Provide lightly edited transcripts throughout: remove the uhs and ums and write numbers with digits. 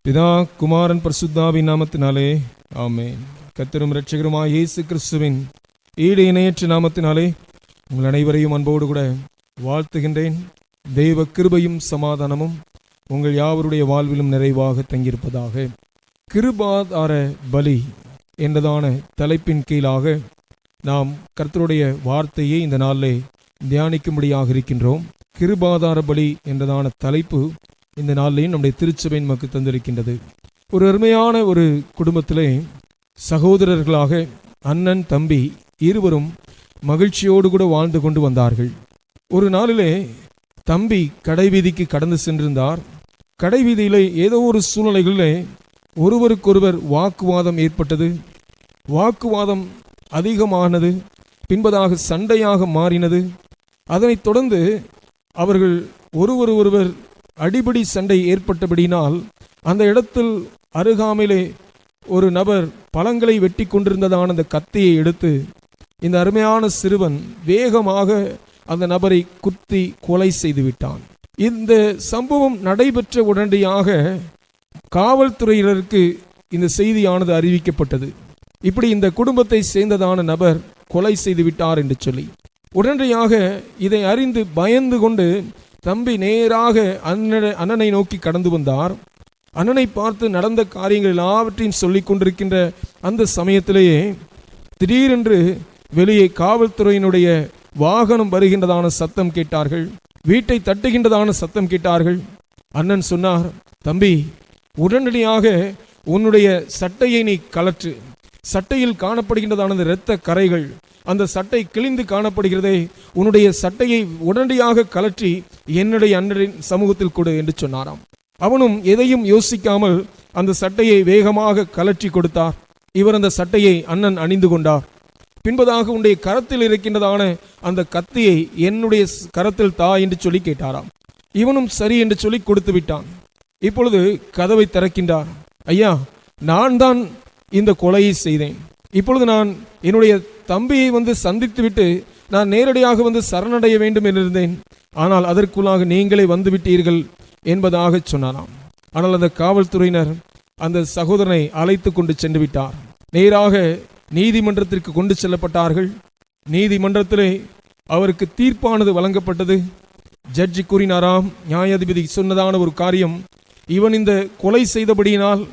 பிதா குமாரன் பரிசுத்தாவின் நாமத்தினாலே ஆமென். கர்த்தரும் இரட்சகருமாய் இயேசு கிறிஸ்துவின் ஈடு இணையற்ற நாமத்தினாலே உங்கள் அனைவரையும் அன்போடு கூட வாழ்த்துகின்றேன். தெய்வ கிருபையும் சமாதானமும் உங்கள் யாவருடைய வாழ்விலும் நிறைவாக தங்கியிருப்பதாக. கிருபாதார பலி என்றதான தலைப்பின் கீழாக நாம் கர்த்தருடைய வார்த்தையை இந்த நாளிலே தியானிக்கும்படியாக இருக்கின்றோம். கிருபாதார பலி என்றதான தலைப்பு இந்த நாளிலேயும் நம்முடைய திருச்சபையின் நமக்கு தந்திருக்கின்றது. ஒரு அருமையான ஒரு குடும்பத்திலே சகோதரர்களாக அண்ணன் தம்பி இருவரும் மகிழ்ச்சியோடு கூட வாழ்ந்து கொண்டு வந்தார்கள். ஒரு நாளிலே தம்பி கடைவீதிக்கு கடந்து சென்றிருந்தார். கடைவீதியிலே ஏதோ ஒரு சூழ்நிலைகளிலே ஒருவருக்கொருவர் வாக்குவாதம் ஏற்பட்டது. வாக்குவாதம் அதிகமானது, பின்பதாக சண்டையாக மாறினது. அதனைத் தொடர்ந்து அவர்கள் ஒருவர் அடிபடி சண்டை ஏற்பட்டபடினால் அந்த இடத்தில் அருகாமையிலே ஒரு நபர் பழங்களை வெட்டி கொண்டிருந்ததான அந்த கத்தியை எடுத்து இந்த அருமையான சிறுவன் வேகமாக அந்த நபரை குத்தி கொலை செய்து விட்டான். இந்த சம்பவம் நடைபெற்ற உடனடியாக காவல்துறையினருக்கு இந்த செய்தியானது அறிவிக்கப்பட்டது. இப்படி இந்த குடும்பத்தை சேர்ந்ததான நபர் கொலை செய்து விட்டார் என்று சொல்லி உடனடியாக இதை அறிந்து பயந்து கொண்டு தம்பி நேராக அண்ணனை நோக்கி கடந்து வந்தார். அண்ணனை பார்த்து நடந்த காரியங்கள் எல்லாவற்றையும் சொல்லிக் கொண்டிருக்கின்ற அந்த சமயத்திலேயே திடீரென்று வெளியே காவல்துறையினுடைய வாகனம் வருகின்றதான சத்தம் கேட்டார்கள். வீட்டை தட்டுகின்றதான சத்தம் கேட்டார்கள். அண்ணன் சொன்னார், தம்பி, உடனடியாக உன்னுடைய சட்டையை நீ கலற்று. சட்டையில் காணப்படுகின்றதான இரத்த கரைகள், அந்த சட்டை கிழிந்து காணப்படுகிறதே, உன்னுடைய சட்டையை உடனடியாக கலற்றி என்னுடைய அண்ணனின் சமூகத்தில் கொடு என்று சொன்னாராம். அவனும் எதையும் யோசிக்காமல் அந்த சட்டையை வேகமாக கலற்றி கொடுத்தார். இவர் அந்த சட்டையை அண்ணன் அணிந்து கொண்டார். பின்பதாக உன்னுடைய கரத்தில் இருக்கின்றதான அந்த கத்தியை என்னுடைய கரத்தில் தா என்று சொல்லி கேட்டாராம். இவனும் சரி என்று சொல்லி கொடுத்து விட்டான். இப்பொழுது கதவை திறக்கின்றார். ஐயா, நான் தான் இந்த கொலையை செய்தேன். இப்பொழுது நான் என்னுடைய தம்பியை சந்தித்து விட்டு நான் நேரடியாக சரணடைய வேண்டும் என்றிருந்தேன். ஆனால் அதற்குள்ளாக நீங்களே வந்துவிட்டீர்கள் என்பதாக சொன்னாராம். ஆனால் அந்த காவல்துறையினர் அந்த சகோதரனை அழைத்து கொண்டு சென்று விட்டார். நேராக நீதிமன்றத்திற்கு கொண்டு செல்லப்பட்டார்கள். நீதிமன்றத்திலே அவருக்கு தீர்ப்பானது வழங்கப்பட்டது. ஜட்ஜி கூறினாராம், நியாயாதிபதி சொன்னதான ஒரு காரியம், இவன் இந்த கொலை செய்தபடியினால்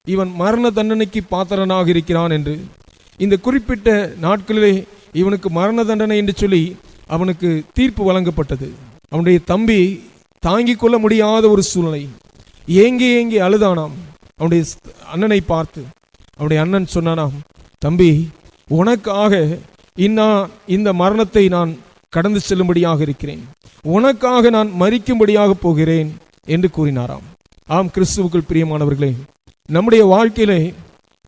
இவன் மரண தண்டனைக்கு பாத்திரனாக இருக்கிறான் என்று. இந்த குறிப்பிட்ட நாட்களிலே இவனுக்கு மரண தண்டனை என்று சொல்லி அவனுக்கு தீர்ப்பு வழங்கப்பட்டது. அவனுடைய தம்பி தாங்கிக் கொள்ள முடியாத ஒரு சூழ்நிலை, ஏங்கி அழுதானாம். அவனுடைய அண்ணனை பார்த்து அவனுடைய அண்ணன் சொன்னானாம், தம்பி, உனக்காக இந்த மரணத்தை நான் கடந்து செல்லும்படியாக இருக்கிறேன், உனக்காக நான் மரிக்கும்படியாக போகிறேன் என்று கூறினாராம். ஆம், கிறிஸ்துவுக்குள் பிரியமானவர்களே, நம்முடைய வாழ்க்கையிலே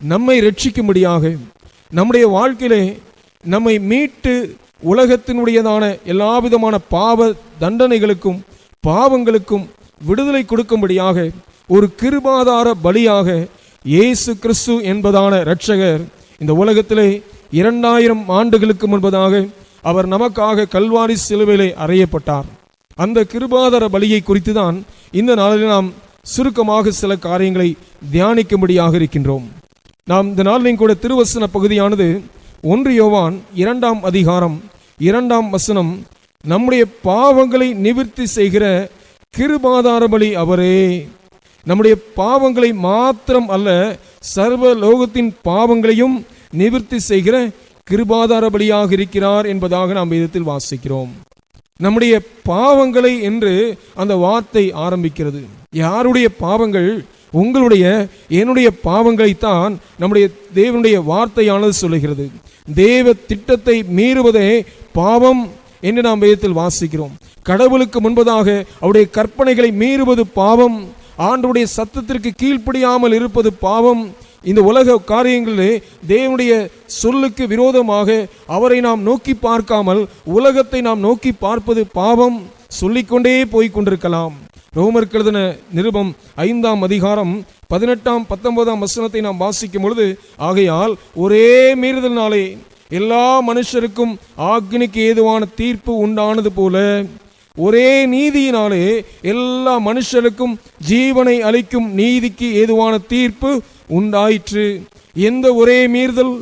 நம்மை ரட்சிக்கும்படியாக, நம்முடைய வாழ்க்கையிலே நம்மை மீட்டு உலகத்தினுடையதான எல்லா விதமான பாவ தண்டனைகளுக்கும் பாவங்களுக்கும் விடுதலை கொடுக்கும்படியாக ஒரு கிருபாதார பலியாக இயேசு கிறிஸ்து என்பதான இரட்சகர் இந்த உலகத்திலே 2000 ஆண்டுகளுக்கு முன்பதாக அவர் நமக்காக கல்வாரி சிலுவையிலே அறையப்பட்டார். அந்த கிருபாதார பலியை குறித்து தான் இந்த நாளில் நாம் சுருக்கமாக சில காரியங்களை தியானிக்கும்படியாக இருக்கின்றோம். நாம் இந்த நாளிலும் கூட திருவசன பகுதியானது 1 யோவான் 2ஆம் அதிகாரம் 2ஆம் வசனம், நம்முடைய பாவங்களை நிவர்த்தி செய்கிற கிருபாதார பலி அவரே. நம்முடைய பாவங்களை மாத்திரம் அல்ல, சர்வ லோகத்தின் பாவங்களையும் நிவர்த்தி செய்கிற கிருபாதார பலியாக இருக்கிறார் என்பதாக நாம் வேதத்தில் வாசிக்கிறோம். நம்முடைய பாவங்களை என்று அந்த வார்த்தை ஆரம்பிக்கிறது. யாருடைய பாவங்கள்? உங்களுடைய என்னுடைய பாவங்களைத்தான் நம்முடைய தேவனுடைய வார்த்தையானது சொல்லுகிறது. தேவ திட்டத்தை மீறுவதே பாவம் என்று நாம் வேதத்தில் வாசிக்கிறோம். கடவுளுக்கு முன்பதாக அவருடைய கற்பனைகளை மீறுவது பாவம். ஆண்டவருடைய சத்தத்திற்கு கீழ்ப்படியாமல் இருப்பது பாவம். இந்த உலக காரியங்களிலே தேவனுடைய சொல்லுக்கு விரோதமாக அவரை நாம் நோக்கி பார்க்காமல் உலகத்தை நாம் நோக்கி பார்ப்பது பாவம். சொல்லிக்கொண்டே போய் கொண்டிருக்கலாம். ரோமருக்கு எழுதின நிருபம் 5ஆம் அதிகாரம் 18ஆம் 19ஆம் வசனத்தை நாம் வாசிக்கும் பொழுது, ஆகையால் ஒரே மீறுதலினாலே எல்லா மனுஷருக்கும் ஆக்கினிக்கு ஏதுவான தீர்ப்பு உண்டானது போல ஒரே நீதியினாலே எல்லா மனுஷருக்கும் ஜீவனை அளிக்கும் நீதிக்கு ஏதுவான தீர்ப்பு உண்டாயிற்று. எந்த ஒரே மீறுதல்?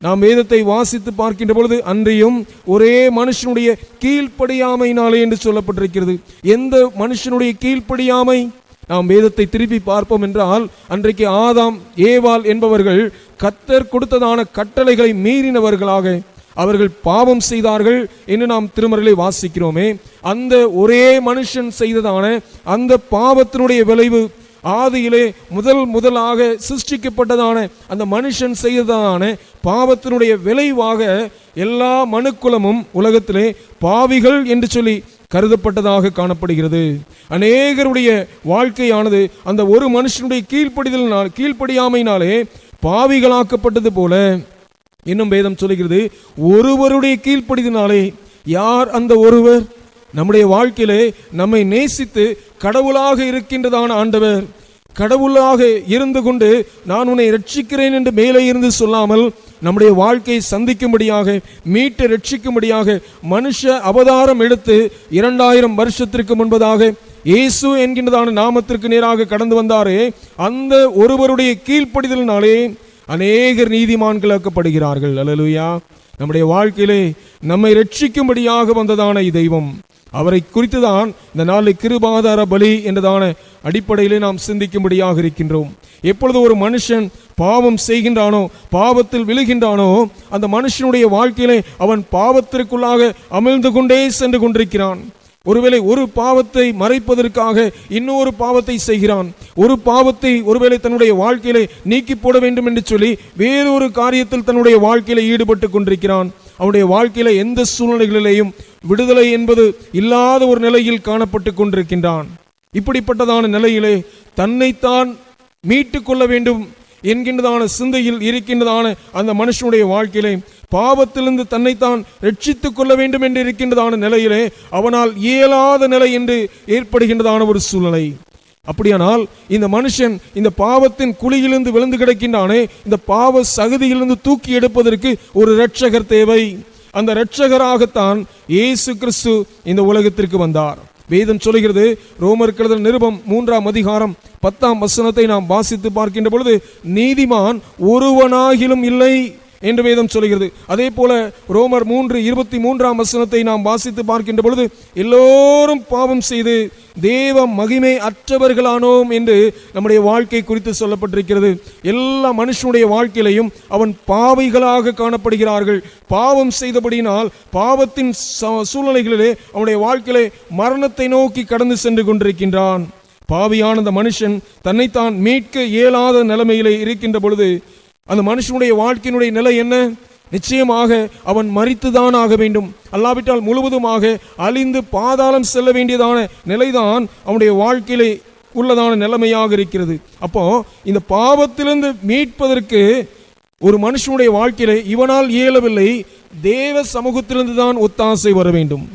நாம் வேதத்தை வாசித்து பார்க்கின்ற பொழுது அன்றியும் ஒரே மனுஷனுடைய கீழ்ப்படியாமையினாலே என்று சொல்லப்பட்டிருக்கிறது. எந்த மனுஷனுடைய கீழ்ப்படியாமை? நாம் வேதத்தை திருப்பி பார்ப்போம் என்றால், அன்றைக்கு ஆதாம் ஏவாள் என்பவர்கள் கர்த்தர் கொடுத்ததான கட்டளைகளை மீறினவர்களாக அவர்கள் பாவம் செய்தார்கள் என்று நாம் திருமறையிலே வாசிக்கிறோமே. அந்த ஒரே மனுஷன் செய்ததான அந்த பாவத்தினுடைய விளைவு, ஆதியிலே முதலாக சிருஷ்டிக்கப்பட்டதான அந்த மனுஷன் செய்ததான பாவத்தினுடைய விளைவாக எல்லா மனுக்குலமும் உலகத்திலே பாவிகள் என்று சொல்லி கருதப்பட்டதாக காணப்படுகிறது. அநேகருடைய வாழ்க்கையானது அந்த ஒரு மனுஷனுடைய கீழ்ப்படியாமையினாலே பாவிகளாக்கப்பட்டது போல, இன்னும் வேதம் சொல்லுகிறது, ஒருவருடைய கீழ்ப்படிதனாலே. யார் அந்த ஒருவர்? நம்முடைய வாழ்க்கையிலே நம்மை நேசித்து கடவுளாக இருக்கின்றதான ஆண்டவர். கடவுளாக இருந்து கொண்டு நான் உன்னை ரட்சிக்கிறேன் என்று மேலே இருந்து சொல்லாமல், நம்முடைய வாழ்க்கையை சந்திக்கும்படியாக மீட்டு ரட்சிக்கும்படியாக மனுஷ அவதாரம் எடுத்து 2000 வருஷத்திற்கு முன்பதாக இயேசு என்கின்றதான நாமத்திற்கு நேராக கடந்து வந்தாரே, அந்த ஒருவருடைய கீழ்ப்படிதலினாலே அநேகர் நீதிமான்களாக்கப்படுகிறார்கள். அல்லேலூயா. நம்முடைய வாழ்க்கையிலே நம்மை ரட்சிக்கும்படியாக வந்ததான தெய்வம், அவரை குறித்து தான் இந்த நாளில் கிருபாதார பலி என்றதான அடிப்படையிலே நாம் சிந்திக்கும்படியாக இருக்கின்றோம். எப்பொழுது ஒரு மனுஷன் பாவம் செய்கின்றானோ, பாவத்தில் விழுகின்றானோ, அந்த மனுஷனுடைய வாழ்க்கையிலே அவன் பாவத்திற்குள்ளாக அமிழ்ந்து கொண்டே சென்று கொண்டிருக்கிறான். ஒருவேளை ஒரு பாவத்தை மறைப்பதற்காக இன்னொரு பாவத்தை செய்கிறான். ஒரு பாவத்தை ஒருவேளை தன்னுடைய வாழ்க்கையிலே நீக்கி போட வேண்டும் என்று சொல்லி வேறொரு காரியத்தில் தன்னுடைய வாழ்க்கையில ஈடுபட்டு கொண்டிருக்கிறான். அவனுடைய வாழ்க்கையில எந்த சூழ்நிலைகளிலேயும் விடுதலை என்பது இல்லாத ஒரு நிலையில் காணப்பட்டு கொண்டிருக்கின்றான். இப்படிப்பட்டதான நிலையிலே தன்னைத்தான் மீட்டு கொள்ள வேண்டும் என்கின்றதான சிந்தையில் இருக்கின்றதான அந்த மனுஷனுடைய வாழ்க்கையிலே பாவத்திலிருந்து தன்னைத்தான் ரட்சித்துக் கொள்ள வேண்டும் என்று இருக்கின்றதான நிலையிலே அவனால் இயலாத நிலை என்று ஏற்படுகின்றதான ஒரு சூழ்நிலை. அப்படியானால் இந்த மனுஷன் இந்த பாவத்தின் குழியிலிருந்து விழுந்து கிடக்கின்றானே, இந்த பாவ சகதியிலிருந்து தூக்கி எடுப்பதற்கு ஒரு இரட்சகர் தேவை. அந்த இரட்சகராகத்தான் இயேசு கிறிஸ்து இந்த உலகத்திற்கு வந்தார். வேதம் சொல்லுகிறது, ரோமர் கழுதல் நிருபம் 3ஆம் அதிகாரம் 10ஆம் வசனத்தை நாம் வாசித்து பார்க்கின்ற பொழுது, நீதிமான் ஒருவனாகிலும் இல்லை என்று வேதம் சொல்கிறது. அதே போல ரோமர் 3:23ஆம் வசனத்தை நாம் வாசித்து பார்க்கின்ற பொழுது, எல்லோரும் பாவம் செய்து தேவ மகிமை அற்றவர்களானோம் என்று நம்முடைய வாழ்க்கை குறித்து சொல்லப்பட்டிருக்கிறது. எல்லா மனுஷனுடைய வாழ்க்கையிலையும் அவன் பாவிகளாக காணப்படுகிறார்கள். பாவம் செய்தபடியினால் பாவத்தின் சூழ்நிலைகளிலே அவனுடைய வாழ்க்கையிலே மரணத்தை நோக்கி கடந்து சென்று கொண்டிருக்கின்றான். பாவியான அந்த மனுஷன் தன்னைத்தான் மீட்க இயலாத நிலைமையிலே இருக்கின்ற பொழுது அந்த மனுஷனுடைய வாழ்க்கையினுடைய நிலை என்ன? நிச்சயமாக அவன் மரித்துதான் ஆக வேண்டும். அல்லாவிட்டால் முழுவதுமாக அழிந்து பாதாளம் செல்ல வேண்டியதான நிலைதான் அவனுடைய வாழ்க்கையிலே உள்ளதான நிலைமையாக இருக்கிறது. அப்போ இந்த பாவத்திலிருந்து மீட்பதற்கு ஒரு மனுஷனுடைய வாழ்க்கையிலே இவனால் இயலவில்லை. தேவ சமூகத்திலிருந்து தான் ஒத்தாசை வர வேண்டும்.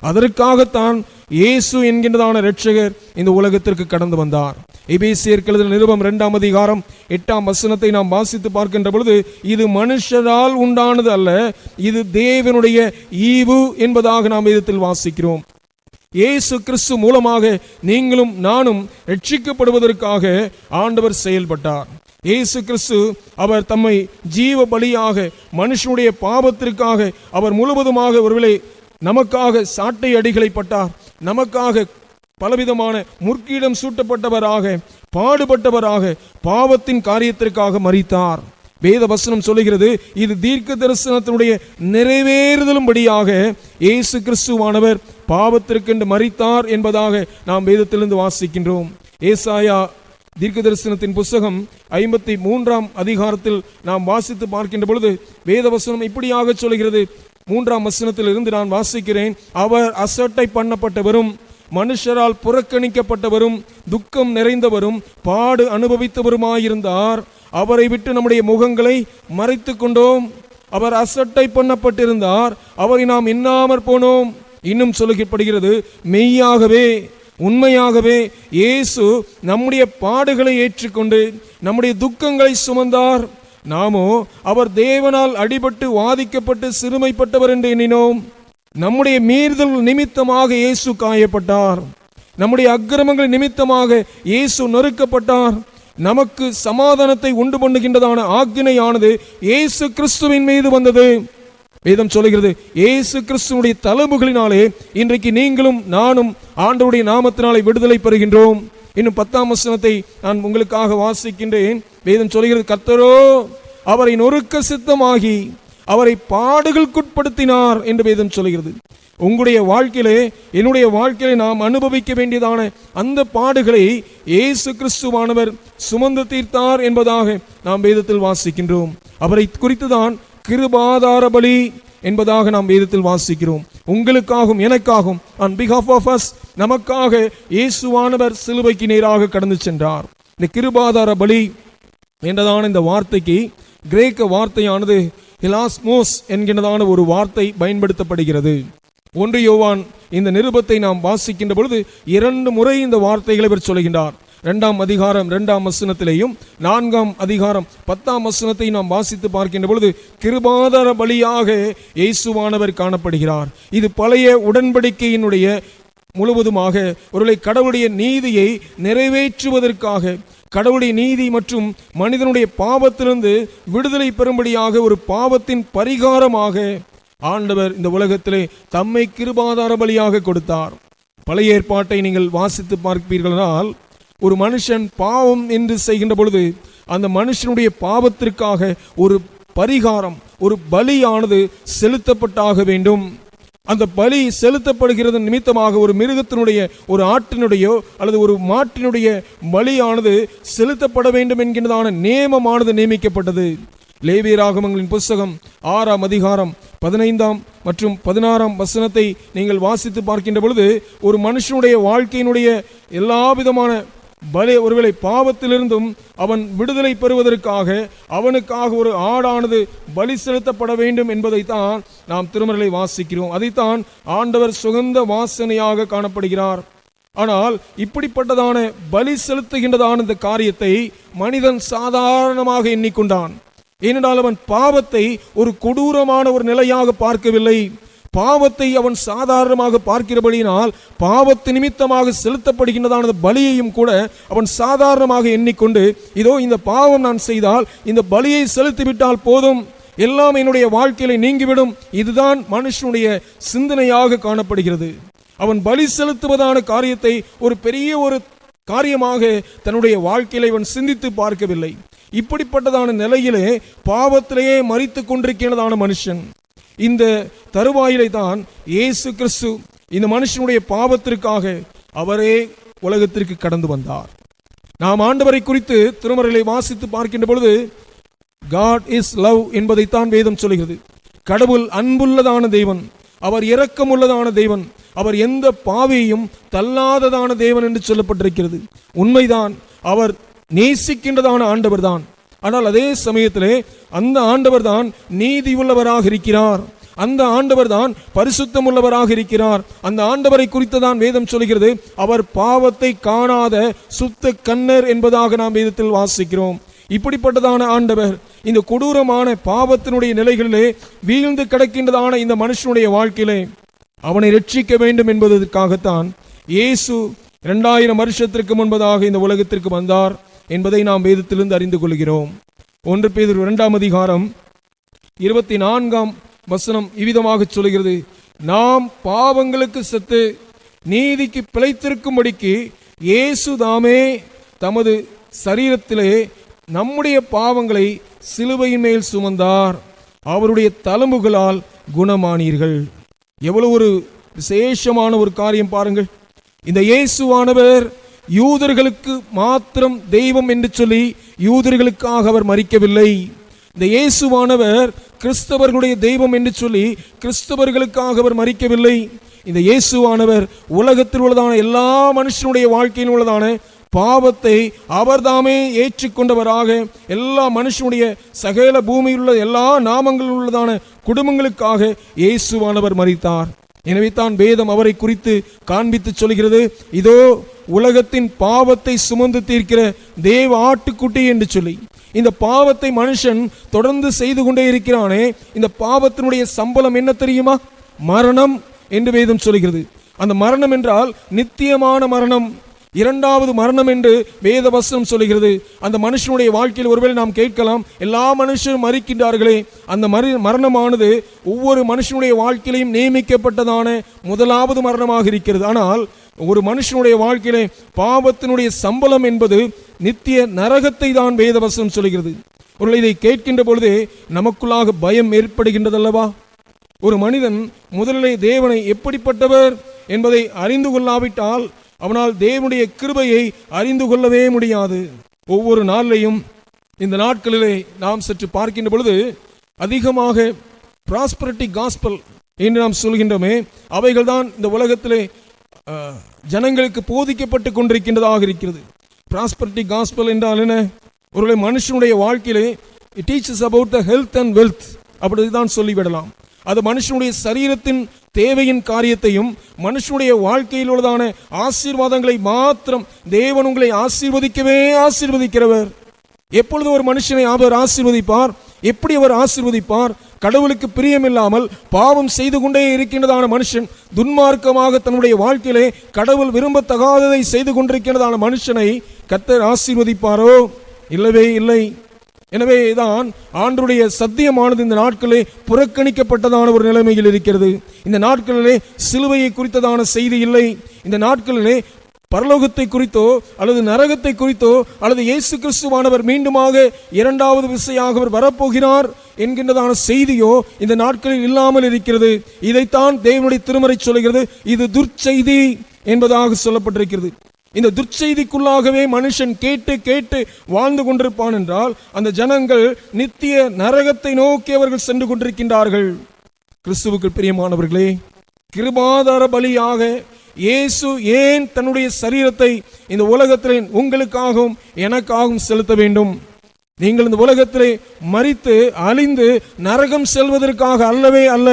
அதற்காகத்தான் இயேசு என்கின்றதான இரட்சகர் இந்த உலகத்திற்கு கடந்து வந்தார். எபேசியர் கழுதல் நிருபம் 2ஆம் அதிகாரம் 8ஆம் வசனத்தை நாம் வாசித்து பார்க்கின்ற பொழுது, இது மனுஷரால் உண்டானது அல்ல, இது தேவனுடைய ஈவு என்பதாக நாம் வேதத்தில் வாசிக்கிறோம். இயேசு கிறிஸ்து மூலமாக நீங்களும் நானும் ரட்சிக்கப்படுவதற்காக ஆண்டவர் செயல்பட்டார். இயேசு கிறிஸ்து அவர் தம்மை ஜீவ பலியாக மனுஷனுடைய பாவத்திற்காக அவர் முழுவதுமாக ஒருவேளை நமக்காக சாட்டை அடிகளை பட்டார். நமக்காக பலவிதமான முற்கீடம் சூட்டப்பட்டவராக பாடுபட்டவராக பாவத்தின் காரியத்திற்காக மரித்தார். வேத வசனம் சொல்லுகிறது, இது தீர்க்க தரிசனத்தினுடைய நிறைவேறுதலும்படியாக இயேசு கிறிஸ்துவானவர் பாவத்திற்கென்று மரித்தார் என்பதாக நாம் வேதத்திலிருந்து வாசிக்கின்றோம். ஏசாயா தீர்க்க தரிசனத்தின் புஸ்தகம் 53ஆம் அதிகாரத்தில் நாம் வாசித்து பார்க்கின்ற பொழுது வேதவசனம் இப்படியாக சொல்கிறது. 3ஆம் வசனத்தில் இருந்து நான் வாசிக்கிறேன். அவர் அசட்டை பண்ணப்பட்டவரும் மனுஷரால் புறக்கணிக்கப்பட்டவரும் துக்கம் நிறைந்தவரும் பாடு அனுபவித்தவருமாயிருந்தார். அவரை விட்டு நம்முடைய முகங்களை மறைத்து கொண்டோம். அவர் அசட்டை பண்ணப்பட்டிருந்தார், அவரை நாம் எண்ணாமற் போனோம். இன்னும் சொல்லப்படுகிறது, மெய்யாகவே உண்மையாகவே இயேசு நம்முடைய பாடுகளை ஏற்றுக்கொண்டு நம்முடைய துக்கங்களை சுமந்தார். நாமோ அவர் தேவனால் அடிபட்டு வாதிக்கப்பட்டு சிறுமைப்பட்டவர் என்று எண்ணினோம். நம்முடைய மீறுதல் நிமித்தமாக இயேசு காயப்பட்டார். நம்முடைய அக்கிரமங்கள் நிமித்தமாக இயேசு நொறுக்கப்பட்டார். நமக்கு சமாதானத்தை உண்டு பண்ணுகின்றதான ஆக்கினையானது இயேசு கிறிஸ்துவின் மீது வந்தது. வேதம் சொல்லுகிறது, இயேசு கிறிஸ்துவினுடைய தழும்புகளினாலே இன்றைக்கு நீங்களும் நானும் ஆண்டவருடைய நாமத்தினாலே விடுதலை பெறுகின்றோம். இன்னும் 10ஆம் வசனத்தை நான் உங்களுக்காக வாசிக்கின்றேன். வேதம் சொல்லுகிறது, கர்த்தரோ அவரை நொறுக்க சித்தமாகி அவரை பாடுகளுக்குட்படுத்தினார் என்று வேதம் சொல்கிறது. உங்களுடைய வாழ்க்கையிலே, என்னுடைய வாழ்க்கையிலே நாம் அனுபவிக்க வேண்டியதான அந்த பாடுகளை இயேசு கிறிஸ்துவானவர் சுமந்து தீர்த்தார் என்பதாக நாம் வேதத்தில் வாசிக்கின்றோம். அவரை குறித்துதான் கிருபாதார பலி என்பதாக நாம் வேதத்தில் வாசிக்கிறோம். உங்களுக்காகவும் எனக்காகவும் on behalf of us, நமக்காக இயேசுவானவர் சிலுவைக்கு நேராக கடந்து சென்றார். இந்த கிருபாதார பலி என்றதான இந்த வார்த்தைக்கு கிரேக்க வார்த்தையானது ஹிலாஸ்மோஸ் என்கிறதான ஒரு வார்த்தை பயன்படுத்தப்படுகிறது. 1 யோவான் இந்த நிருபத்தை நாம் வாசிக்கின்ற பொழுது 2 முறை இந்த வார்த்தைகளை இவர் சொல்கின்றார். 2ஆம் அதிகாரம் 2ஆம் வசனத்திலேயும் 4ஆம் அதிகாரம் 10ஆம் வசனத்தை நாம் வாசித்து பார்க்கின்ற பொழுது கிருபாதார பலியாக இயேசுவானவர் காணப்படுகிறார். இது பழைய உடன்படிக்கையினுடைய முழுவதுமாக ஒருவேளை கடவுளுடைய நீதியை நிறைவேற்றுவதற்காக, கடவுளுடைய நீதி மற்றும் மனிதனுடைய பாவத்திலிருந்து விடுதலை பெறும்படியாக, ஒரு பாவத்தின் பரிகாரமாக ஆண்டவர் இந்த உலகத்திலே தம்மை கிருபாதார பலியாக கொடுத்தார். பழைய ஏற்பாட்டை நீங்கள் வாசித்து பார்ப்பீர்களால், ஒரு மனுஷன் பாவம் என்று செய்கின்ற பொழுது அந்த மனுஷனுடைய பாவத்திற்காக ஒரு பரிகாரம், ஒரு பலியானது செலுத்தப்பட்டாக வேண்டும். அந்த பலி செலுத்தப்படுகிறது நிமித்தமாக ஒரு மிருகத்தினுடைய, ஒரு ஆட்டினுடையோ அல்லது ஒரு மாட்டினுடைய பலியானது செலுத்தப்பட வேண்டும் என்கிறதான நியமமானது நியமிக்கப்பட்டது. லேவியராகமங்களின் புஸ்தகம் 6ஆம் அதிகாரம் 15ஆம் மற்றும் 16ஆம் வசனத்தை நீங்கள் வாசித்து பார்க்கின்ற பொழுது, ஒரு மனுஷனுடைய வாழ்க்கையினுடைய எல்லா விதமான பலி, ஒருவேளை பாவத்திலிருந்தும் அவன் விடுதலை பெறுவதற்காக அவனுக்காக ஒரு ஆடானது பலி செலுத்தப்பட வேண்டும் என்பதைத்தான் நாம் திருமறையிலே வாசிக்கிறோம். அதைத்தான் ஆண்டவர் சுகந்த வாசனையாக காணப்படுகிறார். ஆனால் இப்படிப்பட்டதான பலி செலுத்துகின்றதான இந்த காரியத்தை மனிதன் சாதாரணமாக எண்ணிக்கொண்டான். ஏனென்றால் அவன் பாவத்தை ஒரு கொடூரமான ஒரு நிலையாக பார்க்கவில்லை. பாவத்தை அவன் சாதாரணமாக பார்க்கிறபடியினால் பாவத்து நிமித்தமாக செலுத்தப்படுகின்றதான பலியையும் கூட அவன் சாதாரணமாக எண்ணிக்கொண்டு, இதோ இந்த பாவம் நான் செய்தால் இந்த பலியை செலுத்திவிட்டால் போதும், எல்லாம் என்னுடைய வாழ்க்கையில நீங்கிவிடும். இதுதான் மனுஷனுடைய சிந்தனையாக காணப்படுகிறது. அவன் பலி செலுத்துவதான காரியத்தை ஒரு பெரிய ஒரு காரியமாக தன்னுடைய வாழ்க்கையில இவன் சிந்தித்து பார்க்கவில்லை. இப்படிப்பட்டதான நிலையிலே பாவத்திலேயே மரித்து கொண்டிருக்கிறதான மனுஷன், இந்த தருவாயிலை தான் இயேசு கிறிஸ்து இந்த மனுஷனுடைய பாவத்திற்காக அவரே உலகத்திற்கு கடந்து வந்தார். நாம் ஆண்டவரை குறித்து திருமறையிலே வாசித்து பார்க்கின்ற பொழுது God is love என்பதைத்தான் வேதம் சொல்கிறது. கடவுள் அன்புள்ளதான தேவன், அவர் இரக்கமுள்ளதான தேவன், அவர் எந்த பாவியையும் தள்ளாததான தேவன் என்று சொல்லப்பட்டிருக்கிறது. உண்மைதான், அவர் நேசிக்கின்றதான ஆண்டவர் தான். ஆனால் அதே சமயத்திலே அந்த ஆண்டவர் தான் நீதி உள்ளவராக இருக்கிறார். அந்த ஆண்டவர் தான் பரிசுத்தம் உள்ளவராக இருக்கிறார். அந்த ஆண்டவரை குறித்துதான் வேதம் சொல்கிறது, அவர் பாவத்தை காணாத சுத்த கண்ணர் என்பதாக நாம் வேதத்தில் வாசிக்கிறோம். இப்படிப்பட்டதான ஆண்டவர் இந்த கொடூரமான பாவத்தினுடைய நிலைகளிலே வீழ்ந்து கிடக்கின்றதான இந்த மனுஷனுடைய வாழ்க்கையிலே அவனை ரட்சிக்க வேண்டும் என்பதற்காகத்தான் இயேசு 2000 வருஷத்திற்கு முன்பதாக இந்த உலகத்திற்கு வந்தார் என்பதை நாம் வேதத்திலிருந்து அறிந்து கொள்கிறோம். 1 பேதுரு 2ஆம் அதிகாரம் 24ஆம் வசனம் இவ்விதமாக சொல்கிறது, நாம் பாவங்களுக்கு செத்து நீதிக்கு பிழைத்திருக்கும்படிக்கு இயேசு தாமே தமது சரீரத்திலே நம்முடைய பாவங்களை சிலுவையின் மேல் சுமந்தார், அவருடைய தழும்புகளால் குணமானீர்கள். எவ்வளவு ஒரு விசேஷமான ஒரு காரியம் பாருங்கள். இந்த இயேசுவானவர் யூதர்களுக்கு மாத்திரம் தெய்வம் என்று சொல்லி யூதர்களுக்காக அவர் மரிக்கவில்லை. இந்த இயேசுவானவர் கிறிஸ்தவர்களுடைய தெய்வம் என்று சொல்லி கிறிஸ்தவர்களுக்காக அவர் மரிக்கவில்லை. இந்த இயேசுவானவர் உலகத்தில் உள்ளதான எல்லா மனுஷனுடைய வாழ்க்கையில் உள்ளதான பாவத்தை அவர்தாமே ஏற்றுக்கொண்டவராக எல்லா மனுஷனுடைய சகல பூமியில் உள்ள எல்லா நாமங்களில் உள்ளதான குடும்பங்களுக்காக இயேசுவானவர் மரித்தார். எனவே தான் வேதம் அவரை குறித்து காண்பித்து சொல்கிறது, இதோ உலகத்தின் பாவத்தை சுமந்து தீர்க்கிற தேவ ஆட்டுக்குட்டி என்று சொல்லி. இந்த பாவத்தை மனுஷன் தொடர்ந்து செய்து கொண்டே இருக்கிறானே, இந்த பாவத்தினுடைய சம்பளம் என்ன தெரியுமா? மரணம் என்று வேதம் சொல்கிறது. அந்த மரணம் என்றால் நித்தியமான மரணம். இரண்டாவது மரணம் என்று வேத வசனம் சொல்கிறது. அந்த மனுஷனுடைய வாழ்க்கையில் ஒருவேளை நாம் கேட்கலாம், எல்லா மனுஷரும் மரிக்கின்றார்களே, அந்த மரணமானது ஒவ்வொரு மனுஷனுடைய வாழ்க்கையிலையும் நியமிக்கப்பட்டதான முதலாவது மரணமாக இருக்கிறது. ஆனால் ஒரு மனுஷனுடைய வாழ்க்கையிலே பாவத்தினுடைய சம்பளம் என்பது நித்திய நரகத்தை தான் வேத வசனம் சொல்கிறது. ஒரு இதை கேட்கின்ற பொழுதே நமக்குள்ளாக பயம் ஏற்படுகின்றதல்லவா? ஒரு மனிதன் முதலிலே தேவனை எப்படிப்பட்டவர் என்பதை அறிந்து கொள்ளாவிட்டால் அவனால் தேவனுடைய கிருபையை அறிந்து கொள்ளவே முடியாது. ஒவ்வொரு நாளிலையும் இந்த நாட்களிலே நாம் சற்று பார்க்கின்ற பொழுது அதிகமாக பிராஸ்பரிட்டி காஸ்பல் என்று நாம் சொல்கின்றோமே, அவைகள் தான் இந்த உலகத்திலே ஜனங்களுக்கு போதிக்கப்பட்டு கொண்டிருக்கின்றதாக இருக்கிறது. பிராஸ்பரிட்டி காஸ்பல் என்றால் என்ன? ஒரு மனுஷனுடைய வாழ்க்கையிலே it teaches about the health and wealth, அப்படிதான் சொல்லிவிடலாம். அது மனுஷனுடைய சரீரத்தின் தேவையின் காரியத்தையும் மனுஷனுடைய வாழ்க்கையில் உள்ளதான ஆசீர்வாதங்களை மாத்திரம் தேவன் உங்களை ஆசீர்வதிக்கிறவர். எப்பொழுது ஒரு மனுஷனை அவர் ஆசீர்வதிப்பார்? எப்படி அவர் ஆசீர்வதிப்பார்? கடவுளுக்கு பிரியமில்லாமல் பாவம் செய்து கொண்டே இருக்கின்றதான மனுஷன், துன்மார்க்கமாக தன்னுடைய வாழ்க்கையிலே கடவுள் விரும்பத்தகாததை செய்து கொண்டிருக்கின்றதான மனுஷனை கர்த்தர் ஆசீர்வதிப்பாரோ? இல்லவே இல்லை. எனவே தான் ஆண்டவருடைய சத்தியமானது இந்த நாட்களே புறக்கணிக்கப்பட்டதான ஒரு நிலைமையில் இருக்கிறது. இந்த நாட்களிலே சிலுவையை குறித்ததான செய்தி இல்லை. இந்த நாட்களிலே பரலோகத்தை குறித்தோ அல்லது நரகத்தை குறித்தோ அல்லது இயேசு கிறிஸ்துவானவர் மீண்டுமாக இரண்டாவது விசையாக அவர் வரப்போகிறார் என்கின்றதான செய்தியோ இந்த நாட்களில் இல்லாமல் இருக்கிறது. இதைத்தான் தேவனுடைய திருமறை சொல்கிறது. இது துர்ச்செய்தி என்பதாக சொல்லப்பட்டிருக்கிறது. இந்த துர்ச்செய்திக்குள்ளாகவே மனுஷன் கேட்டு கேட்டு வாழ்ந்து கொண்டிருப்பான் என்றால் அந்த ஜனங்கள் நித்திய நரகத்தை நோக்கி அவர்கள் சென்று கொண்டிருக்கின்றார்கள். கிறிஸ்துவுக்கு பிரியமானவர்களே, கிருபாதார பலியாக இயேசு ஏன் தன்னுடைய சரீரத்தை இந்த உலகத்திலே உங்களுக்காகவும் எனக்காகவும் செலுத்த வேண்டும்? நீங்கள் இந்த உலகத்திலே மரித்து அழிந்து நரகம் செல்வதற்காக அல்லவே அல்ல.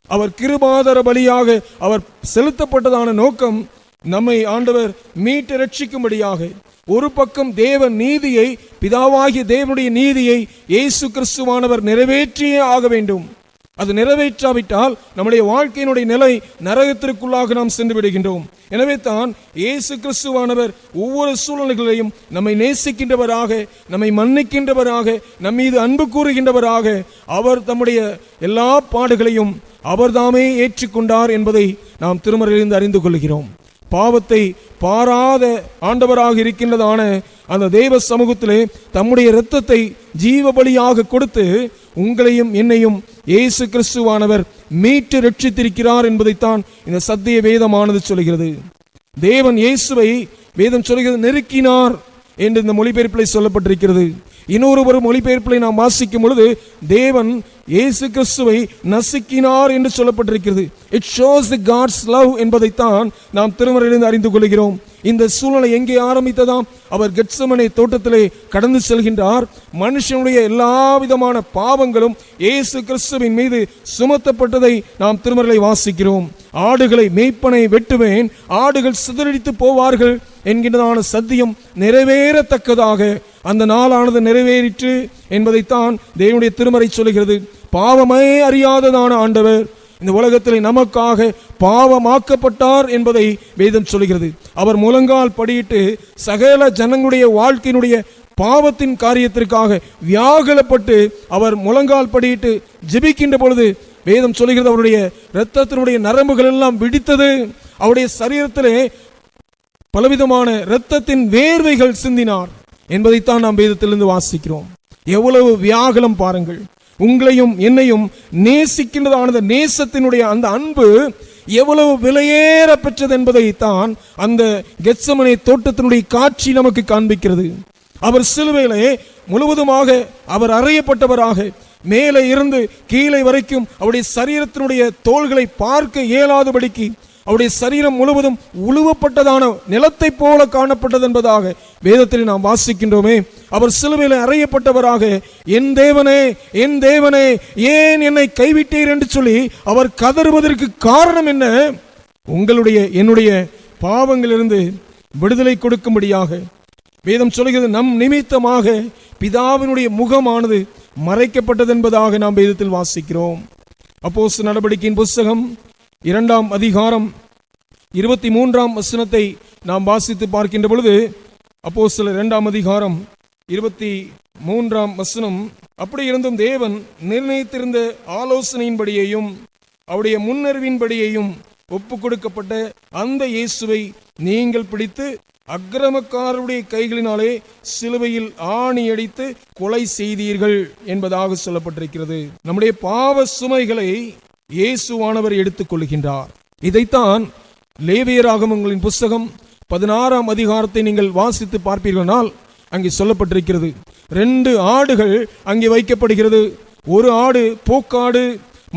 அவர் கிருபாதார பலியாக அவர் செலுத்தப்பட்டதான நோக்கம் நம்மை ஆண்டவர் மீட்டு ரட்சிக்கும்படியாக. ஒரு பக்கம் தேவ நீதியை, பிதாவாகிய தேவனுடைய நீதியை இயேசு கிறிஸ்துவானவர் நிறைவேற்றியே ஆக வேண்டும். அது நிறைவேற்றாவிட்டால் நம்முடைய வாழ்க்கையினுடைய நிலை நரகத்திற்குள்ளாக நாம் சென்று விடுகின்றோம். எனவே தான் இயேசு கிறிஸ்துவானவர் ஒவ்வொரு சூழ்நிலைகளையும் நம்மை நேசிக்கின்றவராக, நம்மை மன்னிக்கின்றவராக, நம் மீது அன்பு கூறுகின்றவராக அவர் தம்முடைய எல்லா பாடுகளையும் அவர் தாமே ஏற்றுக்கொண்டார் என்பதை நாம் திருமறையிலிருந்து அறிந்து கொள்கிறோம். பாவத்தை பாராத ஆண்டவராக இருக்கின்றதான அந்த தேவ சமூகத்திலே தம்முடைய இரத்தத்தை ஜீவ பலியாக கொடுத்து உங்களையும் என்னையும் இயேசு கிறிஸ்துவானவர் மீட்டு ரட்சித்திருக்கிறார் என்பதைத்தான் இந்த சத்திய வேதமானது சொல்கிறது. தேவன் இயேசுவை வேதம் சொல்கிறது நெருக்கினார் என்று இந்த மொழிபெயர்ப்பிலே சொல்லப்பட்டிருக்கிறது. இன்னொரு மொழிபெயர்ப்பிலை நாம் வாசிக்கும் பொழுது தேவன் இயேசு கிறிஸ்துவை நசுக்கினார் என்று சொல்லப்பட்டிருக்கிறது. It shows the God's love என்பதைத்தான் நாம் திருமறையிலிருந்து அறிந்து கொள்கிறோம். இந்த சூழ்நிலை எங்கே ஆரம்பித்ததாம்? அவர் கெத்செமனே தோட்டத்திலே கடந்து செல்கின்றார். மனுஷனுடைய எல்லா விதமான பாவங்களும் இயேசு கிறிஸ்துவின் மீது சுமத்தப்பட்டதை நாம் திருமறையை வாசிக்கிறோம். ஆடுகளை மேய்ப்பனை வெட்டுவேன், ஆடுகள் சிதறடித்து போவார்கள் என்கின்றதான சத்தியம் நிறைவேறத்தக்கதாக அந்த நாளானது நிறைவேறிற்று என்பதைத்தான் தேவனுடைய திருமறை சொல்கிறது. பாவமே அறியாததான ஆண்டவர் இந்த உலகத்தில் நமக்காக பாவமாக்கப்பட்டார் என்பதை வேதம் சொல்கிறது. அவர் முழங்கால் படியிட்டு சகல ஜனங்களுடைய வாழ்க்கையினுடைய பாவத்தின் காரியத்திற்காக வியாகுலப்பட்டு அவர் முழங்கால் படியிட்டு ஜெபிக்கின்ற பொழுது வேதம் சொல்கிறது அவருடைய இரத்தத்தினுடைய நரம்புகள் எல்லாம் விடித்தது. அவருடைய சரீரத்திலே பலவிதமான இரத்தத்தின் வேர்வைகள் சிந்தினார் என்பதைத்தான் நாம் வேதத்திலிருந்து வாசிக்கிறோம். எவ்வளவு வியாகுலம் பாருங்கள்! உங்களையும் என்னையும் நேசிக்கின்றதான நேசத்தினுடைய அந்த அன்பு எவ்வளவு விலையேற பெற்றது என்பதைத்தான் அந்த கெத்செமனே தோட்டத்தினுடைய காட்சி நமக்கு காண்பிக்கிறது. அவர் சிலுவையிலே முழுவதுமாக அவர் அறையப்பட்டவராக மேலே இருந்து கீழே வரைக்கும் அவருடைய சரீரத்தினுடைய தோள்களை பார்க்க இயலாதபடிக்கு அவருடைய சரீரம் முழுவதும் உழுவப்பட்டதான நிலத்தை போல காணப்பட்டது என்பதாக வேதத்தில் நாம் வாசிக்கின்றோமே. அவர் சிலுவையில் அறையப்பட்டவராக என் தேவனே என் தேவனே ஏன் என்னை கைவிட்டீர் என்று சொல்லி அவர் கதறுவதற்கு காரணம் என்ன? உங்களுடைய என்னுடைய பாவங்களிலிருந்து விடுதலை கொடுக்கும்படியாக. வேதம் சொல்கிறது நம் நிமித்தமாக பிதாவினுடைய முகமானது மறைக்கப்பட்டது என்பதாக நாம் வேதத்தில் வாசிக்கிறோம். அப்போஸ்தலர் நடவடிக்கையின் புஸ்தகம் 2ஆம் அதிகாரம் 23ஆம் வசனத்தை நாம் வாசித்து பார்க்கின்ற பொழுது, அப்போஸ்தலர் 2ஆம் அதிகாரம் 23ஆம் வசனம், அப்படி இருந்தும் தேவன் நிர்ணயித்திருந்த ஆலோசனையின்படியையும் அவருடைய முன்னறிவின்படியையும் ஒப்பு கொடுக்கப்பட்ட அந்த இயேசுவை நீங்கள் பிடித்து அக்கிரமக்காரருடைய கைகளினாலே சிலுவையில் ஆணியடித்து கொலை செய்தீர்கள் என்பதாக சொல்லப்பட்டிருக்கிறது. நம்முடைய பாவ சுமைகளை இயேசுவானவர் எடுத்துக் கொள்கின்றார். இதைத்தான் லேவியராகமங்களின் புஸ்தகம் 16ஆம் அதிகாரத்தை நீங்கள் வாசித்து பார்ப்பீர்களானால் அங்கே சொல்லப்பட்டிருக்கிறது. 2 ஆடுகள் அங்கே வைக்கப்படுகிறது. ஒரு ஆடு போக்காடு,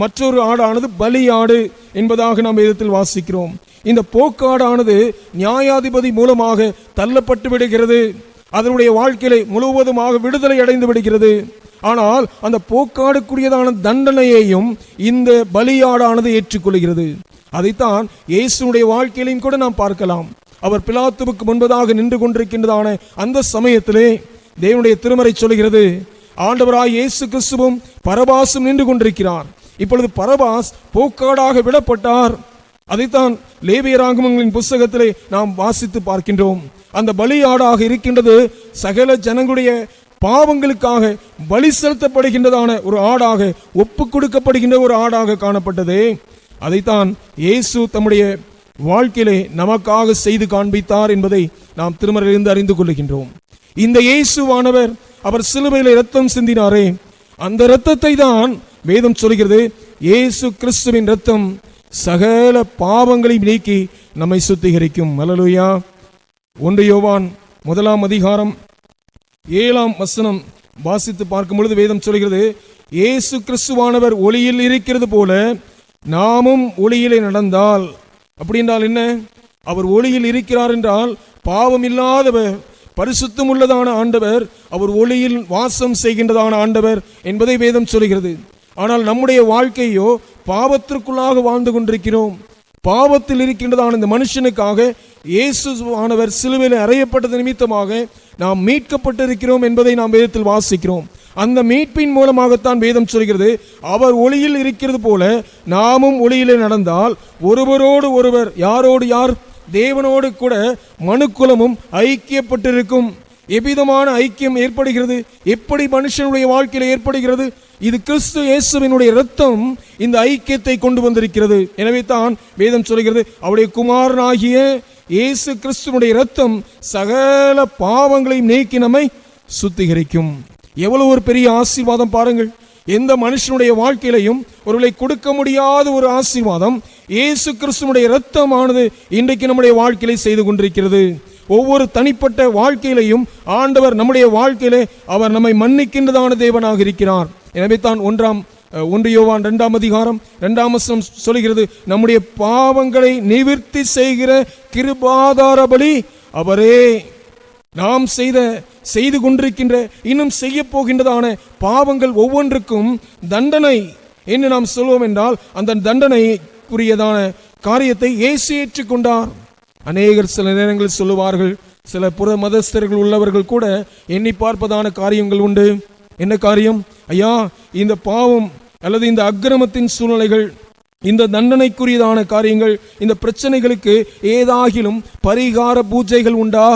மற்றொரு ஆடானது பலியாடு என்பதாக நாம் வேதத்தில் வாசிக்கிறோம். இந்த போக்காடானது நியாயாதிபதி மூலமாக தள்ளப்பட்டு விடுகிறது. அதனுடைய வாழ்க்கையிலே முழுவதுமாக விடுதலை அடைந்து விடுகிறது. ஆனால் அந்த போக்காடுக்குரியதான தண்டனையையும் இந்த பலியாடானது ஏற்றுக்கொள்கிறது. அதைத்தான் இயேசுனுடைய வாழ்க்கையிலையும் கூட நாம் பார்க்கலாம். அவர் பிலாத்துவுக்கு முன்பதாக நின்று கொண்டிருக்கின்றதான அந்த சமயத்திலே தேவனுடைய திருமறை சொல்கிறது, ஆண்டவராய் இயேசு கிறிஸ்துவும் பரபாசும் நின்று கொண்டிருக்கிறார். இப்பொழுது பரபாஸ் போக்காடாக விடப்பட்டார். அதைத்தான் லேவியராகமங்களின் புஸ்தகத்திலே நாம் வாசித்து பார்க்கின்றோம். அந்த பலியாடாக இருக்கின்றது சகல ஜனங்களுடைய பாவங்களுக்காக பலி செலுத்தப்படுகின்றதான ஒரு ஆடாக, ஒப்பு கொடுக்கப்படுகின்ற ஒரு ஆடாக காணப்பட்டது. அதைத்தான் இயேசு தம்முடைய வாழ்க்கையிலே நமக்காக செய்து காண்பித்தார் என்பதை நாம் திருமறையிலிருந்து அறிந்து கொள்கின்றோம். இந்த இயேசுவானவர் அவர் சிலுவையிலே இரத்தம் சிந்தினாரே, அந்த இரத்தத்தை தான் வேதம் சொல்கிறது, இயேசு கிறிஸ்துவின் இரத்தம் சகல பாவங்களை நீக்கி நம்மை சுத்திகரிக்கும். அல்லேலூயா. 1 யோவான் 1ஆம் அதிகாரம் 7ஆம் வசனம் வாசித்து பார்க்கும் பொழுது வேதம் சொல்கிறது, இயேசு கிறிஸ்துவானவர் ஒளியில் இருக்கிறது போல நாமும் ஒளியிலே நடந்தால். அப்படி என்றால் என்ன? அவர் ஒளியில் இருக்கிறார் என்றால் பாவம் இல்லாதவர், பரிசுத்தம் உள்ளதான ஆண்டவர், அவர் ஒளியில் வாசம் செய்கின்றதான ஆண்டவர் என்பதை வேதம் சொல்கிறது. ஆனால் நம்முடைய வாழ்க்கையோ பாவத்திற்குள்ளாக வாழ்ந்து கொண்டிருக்கிறோம். பாவத்தில் இருக்கின்றதான இந்த மனுஷனுக்காக இயேசுவானவர் சிலுவையில் அறையப்பட்டது நிமித்தமாக நாம் மீட்கப்பட்டிருக்கிறோம் என்பதை நாம் வேதத்தில் வாசிக்கிறோம். அந்த மீட்பின் மூலமாகத்தான் வேதம் சொல்கிறது, அவர் ஒளியில் இருக்கிறது போல நாமும் ஒளியிலே நடந்தால் ஒருவரோடு ஒருவர், யாரோடு யார்? தேவனோடு கூட மனுக்குலமும் ஐக்கியப்பட்டிருக்கும். எவ்விதமான ஐக்கியம் ஏற்படுகிறது? எப்படி மனுஷனுடைய வாழ்க்கையில் ஏற்படுகிறது? இது கிறிஸ்து இயேசுவினுடைய இரத்தம் இந்த ஐக்கியத்தை கொண்டு வந்திருக்கிறது. எனவே தான் வேதம் சொல்கிறது, அவருடைய குமாரனாகிய இயேசு கிறிஸ்துவினுடைய இரத்தம் சகல பாவங்களையும் நீக்கி நம்மை சுத்திகரிக்கும். எவ்வளவு ஒரு பெரிய ஆசீர்வாதம் பாருங்கள். எந்த மனுஷனுடைய வாழ்க்கையிலையும் ஒருவரை கொடுக்க முடியாத ஒரு ஆசீர்வாதம் இயேசு கிறிஸ்துவினுடைய இரத்தமானது இன்றைக்கு நம்முடைய வாழ்க்கையிலே செய்து கொண்டிருக்கிறது. ஒவ்வொரு தனிப்பட்ட வாழ்க்கையிலையும் ஆண்டவர் நம்முடைய வாழ்க்கையிலே அவர் நம்மை மன்னிக்கின்றதான தேவனாக இருக்கிறார். எனவே தான் 1 யோவான் 2ஆம் அதிகாரம் 2ஆம் வசனம் சொல்கிறது, நம்முடைய பாவங்களை நிவிர்த்தி செய்கிற கிருபாதார பலி அவரே. நாம் செய்து கொண்டிருக்கின்ற இன்னும் செய்ய போகின்றதான பாவங்கள் ஒவ்வொன்றுக்கும் தண்டனை என்று நாம் சொல்வோம் என்றால் அந்த தண்டனைக்குரியதான காரியத்தை இயேசு ஏற்றுக்கொண்டார். அநேகர் சில நேரங்களில் சொல்லுவார்கள், சில புற மதஸ்தர்கள் உள்ளவர்கள் கூட எண்ணி பார்ப்பதான காரியங்கள் உண்டு. என்ன காரியம்? ஐயா, இந்த பாவம் அல்லது இந்த அக்கிரமத்தின் சூழ்நிலைகள், இந்த தண்டனைக்குரியதான காரியங்கள், இந்த பிரச்சனைகளுக்கு ஏதாகிலும் பரிகார பூஜைகள் உண்டா?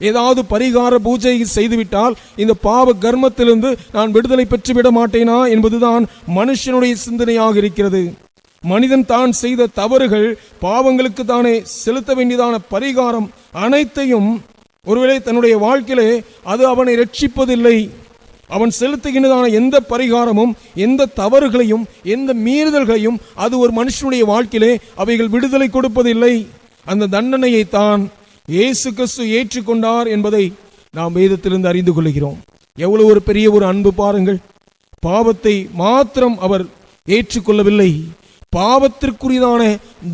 ஏதாவது பரிகார பூஜை செய்துவிட்டால் இந்த பாவ கர்மத்திலிருந்து நான் விடுதலை பெற்றுவிட மாட்டேனா என்பதுதான் மனுஷனுடைய சிந்தனையாக இருக்கிறது. மனிதன் தான் செய்த தவறுகள், பாவங்களுக்கு தானே செலுத்த வேண்டியதான பரிகாரம் அனைத்தையும் ஒருவேளை தன்னுடைய வாழ்க்கையிலே அது அவனை ரட்சிப்பதில்லை. அவன் செலுத்துகின்றதான எந்த பரிகாரமும், எந்த தவறுகளையும், எந்த மீறுதல்களையும் அது ஒரு மனுஷனுடைய வாழ்க்கையிலே அவைகள் விடுதலை கொடுப்பதில்லை. அந்த தண்டனையை தான் இயேசு கிறிஸ்து ஏற்றுக்கொண்டார் என்பதை நாம் வேதத்திலிருந்து அறிந்து கொள்கிறோம். எவ்வளவு ஒரு பெரிய ஒரு அன்பு பாருங்கள். பாவத்தை மாத்திரம் அவர் ஏற்றுக்கொள்ளவில்லை, பாவத்திற்குரியதான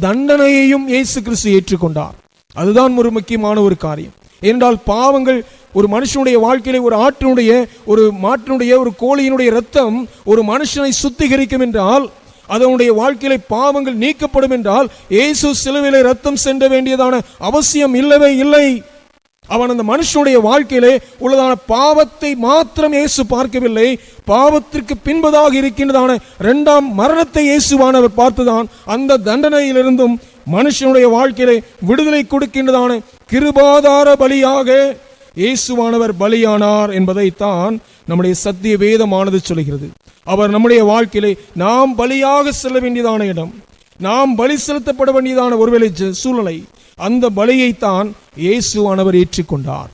தண்டனையையும் இயேசு கிறிஸ்து ஏற்றுக்கொண்டார். அதுதான் ஒரு முக்கியமான ஒரு காரியம். ஏனென்றால் பாவங்கள் ஒரு மனுஷனுடைய வாழ்க்கையிலே, ஒரு ஆட்டினுடைய, ஒரு மாட்டினுடைய, ஒரு கோழியினுடைய இரத்தம் ஒரு மனுஷனை சுத்திகரிக்கும் என்றால், அதனுடைய வாழ்க்கையிலே பாவங்கள் நீக்கப்படும் என்றால், இயேசு சிலுவையிலே இரத்தம் சென்ற வேண்டியதான அவசியம் இல்லவே இல்லை. அவன் அந்த மனுஷனுடைய வாழ்க்கையிலே உள்ளதான பாவத்தை மாத்திரம் இயேசு பார்க்கவில்லை, பாவத்திற்கு பின்பதாக இருக்கின்றதான இரண்டாம் மரணத்தை இயேசுவானவர் பார்த்துதான் அந்த தண்டனையிலிருந்தும் மனுஷனுடைய வாழ்க்கையிலே விடுதலை கொடுக்கின்றதான கிருபாதார பலியாக இயேசுவானவர் பலியானார் என்பதைத்தான் நம்முடைய சத்திய வேதமானது சொல்கிறது. அவர் நம்முடைய வாழ்க்கையிலே நாம் பலியாக செல்ல வேண்டியதான இடம், நாம் பலி செலுத்தப்பட வேண்டியதான ஒருவேளை சூழ்நிலை, அந்த பலியைத்தான் இயேசுவானவர் ஏற்றுக்கொண்டார்.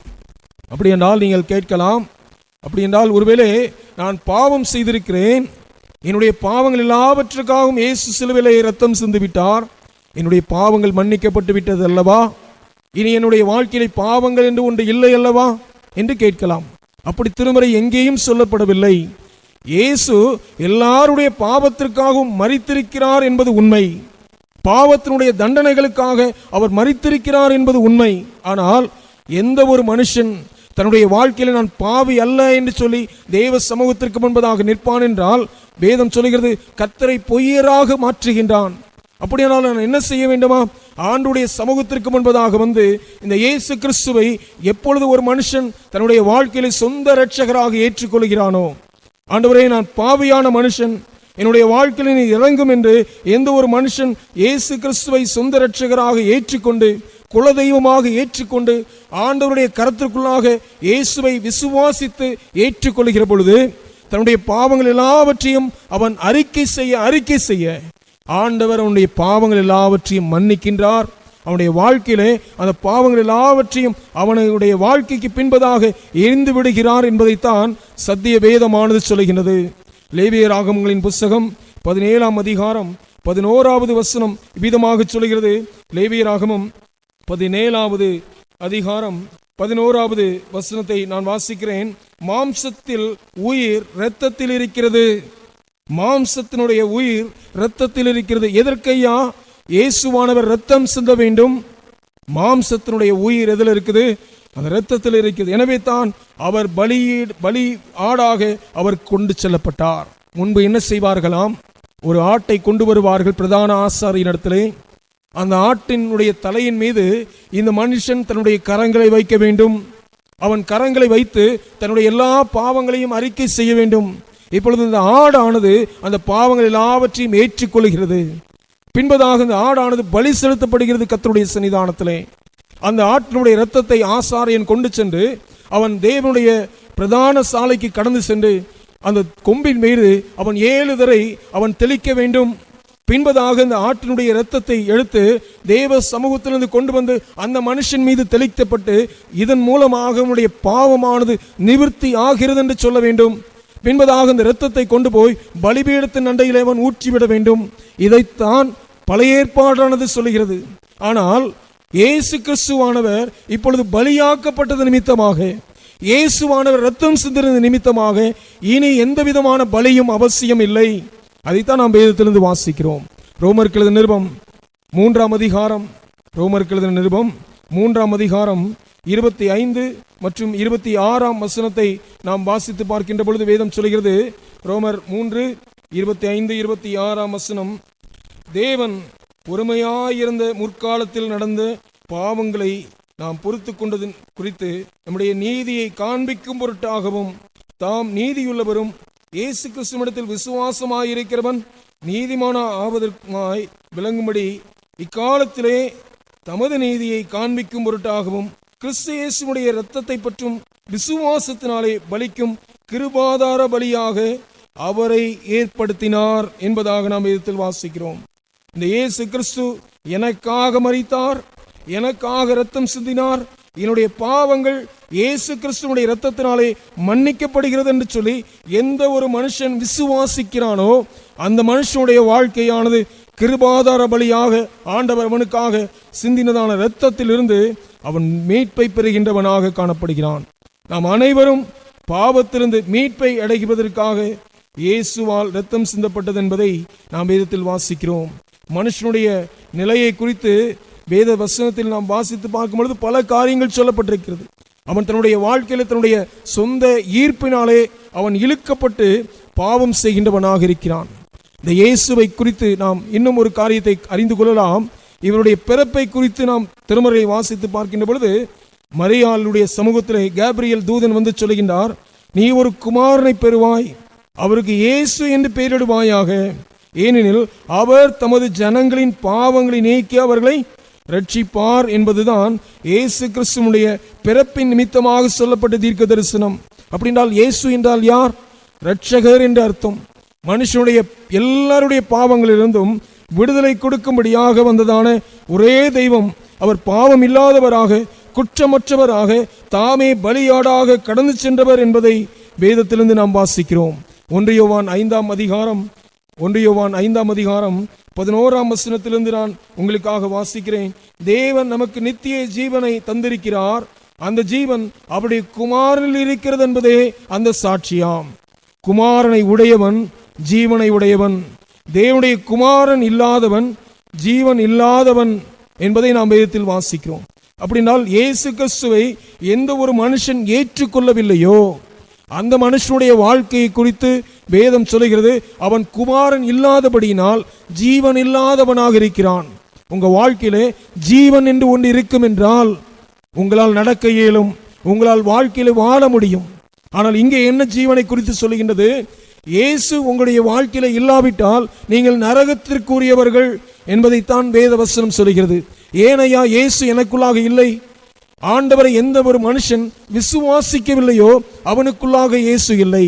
அப்படி என்றால் நீங்கள் கேட்கலாம், அப்படி என்றால் ஒருவேளை நான் பாவம் செய்திருக்கிறேன், என்னுடைய பாவங்கள் எல்லாவற்றுக்காகவும் இயேசு சிலுவையிலே இரத்தம் சிந்து விட்டார், என்னுடைய பாவங்கள் மன்னிக்கப்பட்டு விட்டது அல்லவா, இனி என்னுடைய வாழ்க்கையிலே பாவங்கள் என்று ஒன்று இல்லை அல்லவா என்று கேட்கலாம். அப்படி திருமறை எங்கேயும் சொல்லப்படவில்லை. இயேசு எல்லாருடைய பாவத்திற்காகவும் மரித்திருக்கிறார் என்பது உண்மை, பாவத்தினுடைய தண்டனைகளுக்காக அவர் மரித்திருக்கிறார் என்பது உண்மை. ஆனால் எந்த ஒரு மனுஷன் தன்னுடைய வாழ்க்கையில் நான் பாவி அல்ல என்று சொல்லி தேவ சமூகத்திற்கு முன்பதாக நிற்பான் என்றால் வேதம் சொல்கிறது கர்த்தரை பொய்யராக மாற்றுகின்றான். அப்படியானால் நான் என்ன செய்ய வேண்டுமா? ஆண்டுடைய சமூகத்திற்கு முன்பதாக வந்து இந்த இயேசு கிறிஸ்துவை எப்பொழுது ஒரு மனுஷன் தன்னுடைய வாழ்க்கையில சொந்த இரட்சகராக ஏற்றுக்கொள்கிறானோ, ஆண்டவரே நான் பாவியான மனுஷன், என்னுடைய வாழ்க்கையில் நீ இறங்கும் என்று எந்த ஒரு மனுஷன் இயேசு கிறிஸ்துவை சொந்த இரட்சகராக ஏற்றுக்கொண்டு குலதெய்வமாக ஏற்றுக்கொண்டு ஆண்டவருடைய கரத்திற்குள்ளாக இயேசுவை விசுவாசித்து ஏற்றுக்கொள்கிற பொழுது தன்னுடைய பாவங்கள் எல்லாவற்றையும் அவன் அறிக்கை செய்ய ஆண்டவர் அவனுடைய பாவங்கள் எல்லாவற்றையும் மன்னிக்கின்றார். அவனுடைய வாழ்க்கையிலே அந்த பாவங்கள் எல்லாவற்றையும் அவனுடைய வாழ்க்கைக்கு பின்பதாக எரிந்து விடுகிறார் என்பதைத்தான் சத்திய வேதமானது சொல்லுகின்றது. லேவியராகமங்களின் புஸ்தகம் 17ஆம் அதிகாரம் 11வது வசனம் விதமாக சொல்லுகிறது. லேவியராகமம் 17வது அதிகாரம் 11வது வசனத்தை நான் வாசிக்கிறேன். மாம்சத்தில் உயிர் இரத்தத்தில் இருக்கிறது, மாம்சத்தினுடைய உயிர் இரத்தத்தில் இருக்கிறது. எதற்கையா இயேசுவானவர் இரத்தம் சிந்த வேண்டும்? மாம்சத்தினுடைய உயிர் எதில் இருக்குது? அந்த இரத்தத்தில் இருக்குது. எனவே தான் அவர் பலி ஆடாக அவர் கொண்டு செல்லப்பட்டார். முன்பு என்ன செய்வார்களாம்? ஒரு ஆட்டை கொண்டு வருவார்கள் பிரதான ஆசாரியனிடத்திலே. அந்த ஆட்டினுடைய தலையின் மீது இந்த மனுஷன் தன்னுடைய கரங்களை வைக்க வேண்டும். அவன் கரங்களை வைத்து தன்னுடைய எல்லா பாவங்களையும் அறிக்கை செய்ய வேண்டும். இப்பொழுது இந்த ஆடானது அந்த பாவங்கள் எல்லாவற்றையும் ஏற்றுக்கொள்கிறது. பின்பதாக இந்த ஆடானது பலி செலுத்தப்படுகிறது கர்த்தருடைய சன்னிதானத்திலே. அந்த ஆட்டினுடைய இரத்தத்தை ஆசாரியன் கொண்டு சென்று அவன் தேவனுடைய பிரதான சாலைக்கு கடந்து சென்று அந்த கொம்பின் மீது அவன் 7 தடவை அவன் தெளிக்க வேண்டும். பின்பதாக இந்த ஆட்டினுடைய இரத்தத்தை எடுத்து தேவ சமூகத்திலிருந்து கொண்டு வந்து அந்த மனுஷன் மீது தெளிக்கப்பட்டு இதன் மூலமாக அவனுடைய பாவமானது நிவிர்த்தி ஆகிறது என்று சொல்ல வேண்டும். பின்பதாக இந்த இரத்தத்தை கொண்டு போய் பலிபீடத்தின் அண்டையிலே அவன் ஊற்றிவிட வேண்டும். இதைத்தான் பழைய ஏற்பாடானது சொல்லுகிறது. ஆனால் இயேசு கிறிஸ்துவானவர் இப்பொழுது பலியாக்கப்பட்டது நிமித்தமாக, இயேசுவானவர் இரத்தம் சிந்தினது நிமித்தமாக இனி எந்த விதமான பலியும் அவசியம் இல்லை. அதைத்தான் நாம் வேதத்திலிருந்து வாசிக்கிறோம். ரோமருக்கு எழுதின நிருபம் 3ஆம் அதிகாரம், ரோமருக்கு எழுதின நிருபம் 3ஆம் அதிகாரம் 25 மற்றும் 26ஆம் வசனத்தை நாம் வாசித்து பார்க்கின்ற பொழுது வேதம் சொல்கிறது. ரோமர் 3:25, 26ஆம் வசனம். தேவன் பொறுமையாயிருந்த முற்காலத்தில் நடந்த பாவங்களை நாம் பொறுத்து கொண்டது குறித்து நம்முடைய நீதியை காண்பிக்கும் பொருட்டாகவும் தாம் நீதியுள்ளவரும் இயேசு கிறிஸ்துவிடத்தில் விசுவாசமாயிருக்கிறவன் நீதிமான ஆவதற்காய் விளங்கும்படி இக்காலத்திலே தமது நீதியை காண்பிக்கும் பொருட்டாகவும் கிறிஸ்து இயேசுடைய இரத்தத்தை பற்றும் விசுவாசத்தினாலே பலிக்கும் கிருபாதார பலியாக அவரை ஏற்படுத்தினார் என்பதாக நாம் வேதத்தில் வாசிக்கிறோம். இந்த இயேசு கிறிஸ்து எனக்காக மரித்தார், எனக்காக இரத்தம் சிந்தினார், என்னுடைய பாவங்கள் இயேசு கிறிஸ்துவுடைய இரத்தத்தினாலே மன்னிக்கப்படுகிறது என்று சொல்லி எந்த ஒரு மனுஷன் விசுவாசிக்கிறானோ அந்த மனுஷனுடைய வாழ்க்கையானது கிருபாதார பலியாக ஆண்டவர் அவனுக்காக சிந்தினதான இரத்தத்திலிருந்து அவன் மீட்பை பெறுகின்றவனாக காணப்படுகிறான். நாம் அனைவரும் பாவத்திலிருந்து மீட்பை அடைவதற்காக இயேசுவால் இரத்தம் சிந்தப்பட்டது என்பதை நாம் வேதத்தில் வாசிக்கிறோம். மனுஷனுடைய நிலையை குறித்து வேத வசனத்தில் நாம் வாசித்து பார்க்கும் பொழுது பல காரியங்கள் சொல்லப்பட்டிருக்கிறது. அவன் தன்னுடைய வாழ்க்கையில் தன்னுடைய சொந்த ஈர்ப்பினாலே அவன் இழுக்கப்பட்டு பாவம் செய்கின்றவனாக இருக்கிறான். இந்த இயேசுவை குறித்து நாம் இன்னும் ஒரு காரியத்தை அறிந்து கொள்ளலாம். இவருடைய பிறப்பை குறித்து நாம் திருமறையை வாசித்து பார்க்கின்ற பொழுது மரியாளுடைய சமூகத்திலே கேப்ரியல் தூதன் வந்து சொல்லுகின்றார், நீ ஒரு குமாரனை பெறுவாய், அவருக்கு இயேசு என்று பெயரிடுவாயாக, ஏனெனில் அவர் தமது ஜனங்களின் பாவங்களை நீக்கி அவர்களை ரட்சிப்பார் என்பதுதான் இயேசு கிறிஸ்துவினுடைய பிறப்பின் நிமித்தமாக சொல்லப்பட்ட தீர்க்க தரிசனம். அப்படின்றால் இயேசு என்றால் யார்? இரட்சகர் என்று அர்த்தம். மனுஷனுடைய எல்லாருடைய பாவங்களிலிருந்தும் விடுதலை கொடுக்கும்படியாக வந்ததான ஒரே தெய்வம். அவர் பாவம் இல்லாதவராக, குற்றமற்றவராக, தாமே பலியாடாக கடந்து சென்றவர் என்பதை வேதத்திலிருந்து நாம் வாசிக்கிறோம். 1 யோவான் 5ஆம் அதிகாரம் 11ஆம் வசனத்திலிருந்து நான் உங்களுக்காக வாசிக்கிறேன். தேவன் நமக்கு நித்திய ஜீவனை தந்திருக்கிறார், அந்த ஜீவன் அவருடைய குமாரனில் இருக்கிறது என்பதே அந்த சாட்சியாம். குமாரனை உடையவன் ஜீவனை உடையவன், தேவனுடைய குமாரன் இல்லாதவன் ஜீவன் இல்லாதவன் என்பதை நாம் வேதத்தில் வாசிக்கிறோம். அப்படினால் இயேசு கிறிஸ்துவை எந்த ஒரு மனுஷன் ஏற்றுக்கொள்ளவில்லையோ அந்த மனுஷனுடைய வாழ்க்கையை குறித்து வேதம் சொல்லுகிறது, அவன் குமாரன் இல்லாதபடியினால் ஜீவன் இல்லாதவனாக இருக்கிறான். உங்க வாழ்க்கையிலே ஜீவன் என்று ஒன்று இருக்கும் என்றால் உங்களால் நடக்க இயலும், உங்களால் வாழ்க்கையில வாழ முடியும். ஆனால் இங்கே என்ன ஜீவனை குறித்து சொல்லுகின்றது? இயேசு உங்களுடைய வாழ்க்கையில இல்லாவிட்டால் நீங்கள் நரகத்திற்குரியவர்கள் என்பதைத்தான் வேத வசனம் சொல்லுகிறது. ஏனையா இயேசு எனக்குள்ளாக இல்லை? ஆண்டவரை எந்த ஒரு மனுஷன் விசுவாசிக்கவில்லையோ அவனுக்குள்ளாக இயேசு இல்லை.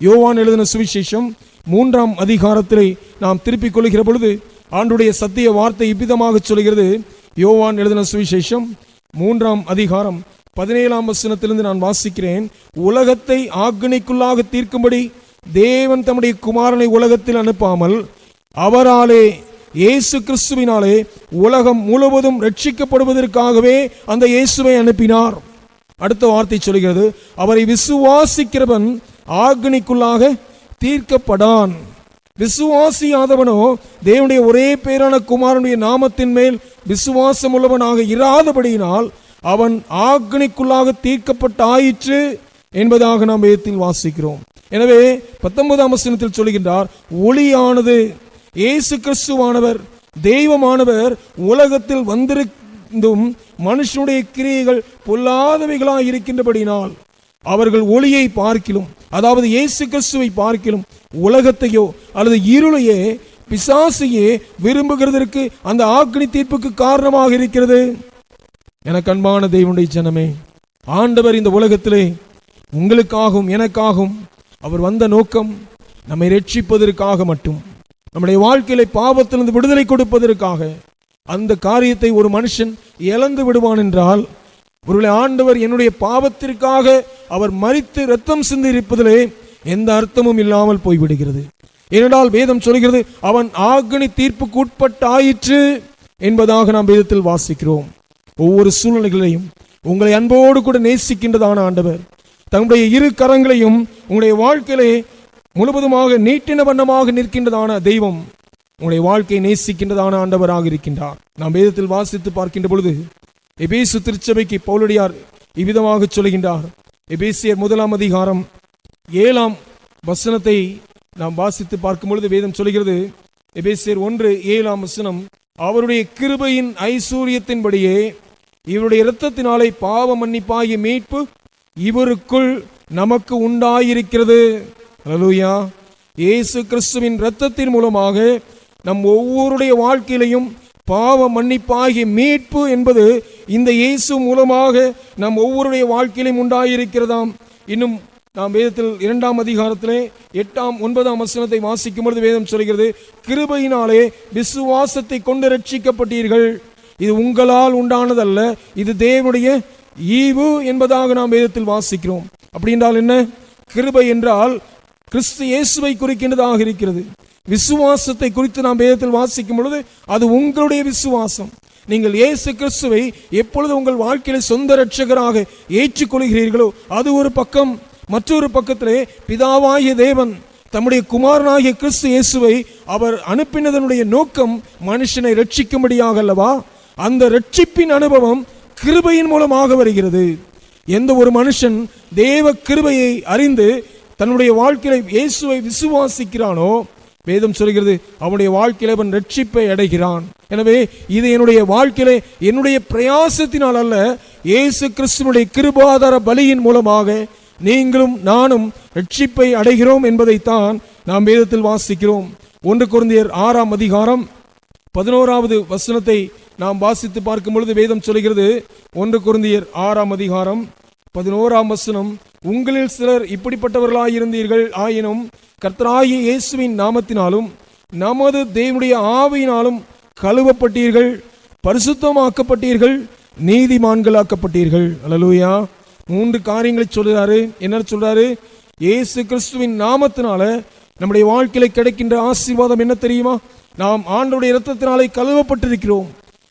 யோவான் எழுதின சுவிசேஷம் 3ஆம் அதிகாரத்திலே நாம் திருப்பிக் கொள்கிற பொழுது ஆண்டுடைய சத்திய வார்த்தை இவ்விதமாக சொல்கிறது. யோவான் எழுதின சுவிசேஷம் 3ஆம் அதிகாரம் 17ஆம் வசனத்திலிருந்து நான் வாசிக்கிறேன். உலகத்தை ஆக்கினைக்குள்ளாக தீர்க்கும்படி தேவன் தம்முடைய குமாரனை உலகத்தில் அனுப்பாமல் அவராலே இயேசு கிறிஸ்துவினாலே உலகம் முழுவதும் ரட்சிக்கப்படுவதற்காகவே அந்த இயேசுவை அனுப்பினார். அடுத்த வார்த்தை சொல்கிறது, அவரை விசுவாசிக்கிறவன் ஆக்கினைக்குள்ளாக தீர்க்கப்படான். விசுவாசியாதவனோ தேவனுடைய ஒரே பேரான குமாரனுடைய நாமத்தின் மேல் விசுவாசம் உள்ளவனாக இராதபடியினால் அவன் ஆக்கினைக்குள்ளாக தீர்க்கப்பட்டாயிற்று என்பதாக நாம் வேதத்தில் வாசிக்கிறோம். எனவே 19ஆம் வசனத்தில் சொல்கின்றார், ஒளியானது இயேசு கிறிஸ்துவானவர் தெய்வமானவர் உலகத்தில் வந்திருந்தும் மனுஷனுடைய கிரியைகள் பொல்லாதவைகளாய் இருக்கின்றபடினால் அவர்கள் ஒளியை பார்க்கிலும், அதாவது இயேசு கிறிஸ்துவை பார்க்கிலும் உலகத்தையோ அல்லது இருளையே பிசாசையே விரும்புகிறதற்கு அந்த ஆக்கினி தீர்ப்புக்கு காரணமாக இருக்கிறது. எனக்கு அன்பான தேவனுடைய ஜனமே, ஆண்டவர் இந்த உலகத்திலே உங்களுக்காகவும் எனக்காகவும் அவர் வந்த நோக்கம் நம்மை ரட்சிப்பதற்காக மட்டும், நம்முடைய வாழ்க்கையில பாவத்திலிருந்து விடுதலை கொடுப்பதற்காக. அந்த காரியத்தை ஒரு மனுஷன் இழந்து விடுவான் என்றால், ஒருவேளை ஆண்டவர் என்னுடைய பாவத்திற்காக அவர் மரித்து இரத்தம் சிந்தி இருப்பதிலே எந்த அர்த்தமும் இல்லாமல் போய்விடுகிறது. ஏனென்றால் வேதம் சொல்கிறது, அவன் ஆக்கினி தீர்ப்புக்கு உட்பட்டாயிற்று என்பதாக நாம் வேதத்தில் வாசிக்கிறோம். ஒவ்வொரு சூழ்நிலைகளையும் உங்களை அன்போடு கூட நேசிக்கின்றதான ஆண்டவர் தன்னுடைய இரு கரங்களையும் உங்களுடைய வாழ்க்கையிலே முழுவதுமாக நீட்டின வண்ணமாக நிற்கின்றதான தெய்வம் உங்களுடைய வாழ்க்கையை நேசிக்கின்றதான ஆண்டவராக இருக்கின்றார். நாம் வேதத்தில் வாசித்து பார்க்கின்ற பொழுது எபேசு திருச்சபைக்கு பவுலடியார் இவ்விதமாக சொல்கின்றார். எபேசியர் 1ஆம் அதிகாரம் 7ஆம் வசனத்தை நாம் வாசித்து பார்க்கும் பொழுது வேதம் சொல்கிறது, எபேசியர் 1:7ஆம் வசனம், அவருடைய கிருபையின் ஐஸ்வரியத்தின்படியே இவருடைய இரத்தத்தினாலே பாவ மன்னிப்பாகிய மீட்பு இவருக்குள் நமக்கு உண்டாயிருக்கிறது. அல்லேலூயா. இயேசு கிறிஸ்துவின் இரத்தத்தின் மூலமாக நம் ஒவ்வொருடைய வாழ்க்கையிலையும் பாவ மன்னிப்பாகிய மீட்பு என்பது இந்த இயேசு மூலமாக நம் ஒவ்வொருடைய வாழ்க்கையிலும் உண்டாயிருக்கிறதாம். இன்னும் நாம் வேதத்தில் 2ஆம் அதிகாரத்திலே 8ஆம் 9ஆம் வசனத்தை வாசிக்கும் பொழுது வேதம் சொல்கிறது, கிருபையினாலே விசுவாசத்தை கொண்டு ரட்சிக்கப்பட்டீர்கள், இது உங்களால் உண்டானதல்ல, இது தேவனுடைய ஈவு என்பதாக நாம் வேதத்தில் வாசிக்கிறோம். அப்படி என்றால் என்ன? கிருபை என்றால் கிறிஸ்து இயேசுவை குறிக்கின்றதாக இருக்கிறது. விசுவாசத்தை குறித்து நாம் வேதத்தில் வாசிக்கும் பொழுது அது உங்களுடைய விசுவாசம். நீங்கள் இயேசு கிறிஸ்துவை எப்பொழுது உங்கள் வாழ்க்கையில சொந்த இரட்சகராக ஏற்றுக்கொள்கிறீர்களோ அது ஒரு பக்கம். மற்றொரு பக்கத்திலே பிதாவாகிய தேவன் தம்முடைய குமாரனாகிய கிறிஸ்து இயேசுவை அவர் அனுப்பினதனுடைய நோக்கம் மனுஷனை ரட்சிக்கும்படியாக அல்லவா? அந்த ரட்சிப்பின் அனுபவம் கிருபையின் மூலமாக வருகிறது. எந்த ஒரு மனுஷன் தேவ கிருபையை அறிந்து தன்னுடைய வாழ்க்கையை இயேசுவை விசுவாசிக்கிறானோ வேதம் சொல்கிறது அவனுடைய வாழ்க்கையில அவன் ரட்சிப்பை அடைகிறான். எனவே இது என்னுடைய வாழ்க்கையிலே என்னுடைய பிரயாசத்தினால் அல்ல, இயேசு கிறிஸ்துவினுடைய கிருபாதார பலியின் மூலமாக நீங்களும் நானும் ரட்சிப்பை அடைகிறோம் என்பதைத்தான் நாம் வேதத்தில் வாசிக்கிறோம். 1 கொரிந்தியர் 6ஆம் அதிகாரம் 11வது வசனத்தை நாம் வாசித்து பார்க்கும் பொழுது வேதம் சொல்கிறது, 1 கொரிந்தியர் 6ஆம் அதிகாரம் 11ஆம் வசனம், உங்களில் சிலர் இப்படிப்பட்டவர்களாயிருந்தீர்கள், ஆயினும் கர்த்தராகிய இயேசுவின் நாமத்தினாலும் நமது தேவனுடைய ஆவியினாலும் கழுவப்பட்டீர்கள், பரிசுத்தமாக்கப்பட்டீர்கள், நீதிமான்களாக்கப்பட்டீர்கள். அல்லேலூயா. 3 காரியங்களை சொல்றாரு. என்ன சொல்றாரு? இயேசு கிறிஸ்துவின் நாமத்தினால நம்முடைய வாழ்க்கையில கிடைக்கின்ற ஆசீர்வாதம் என்ன தெரியுமா? நாம் ஆண்டவருடைய இரத்தத்தினாலே கழுவப்பட்டிருக்கிறோம்.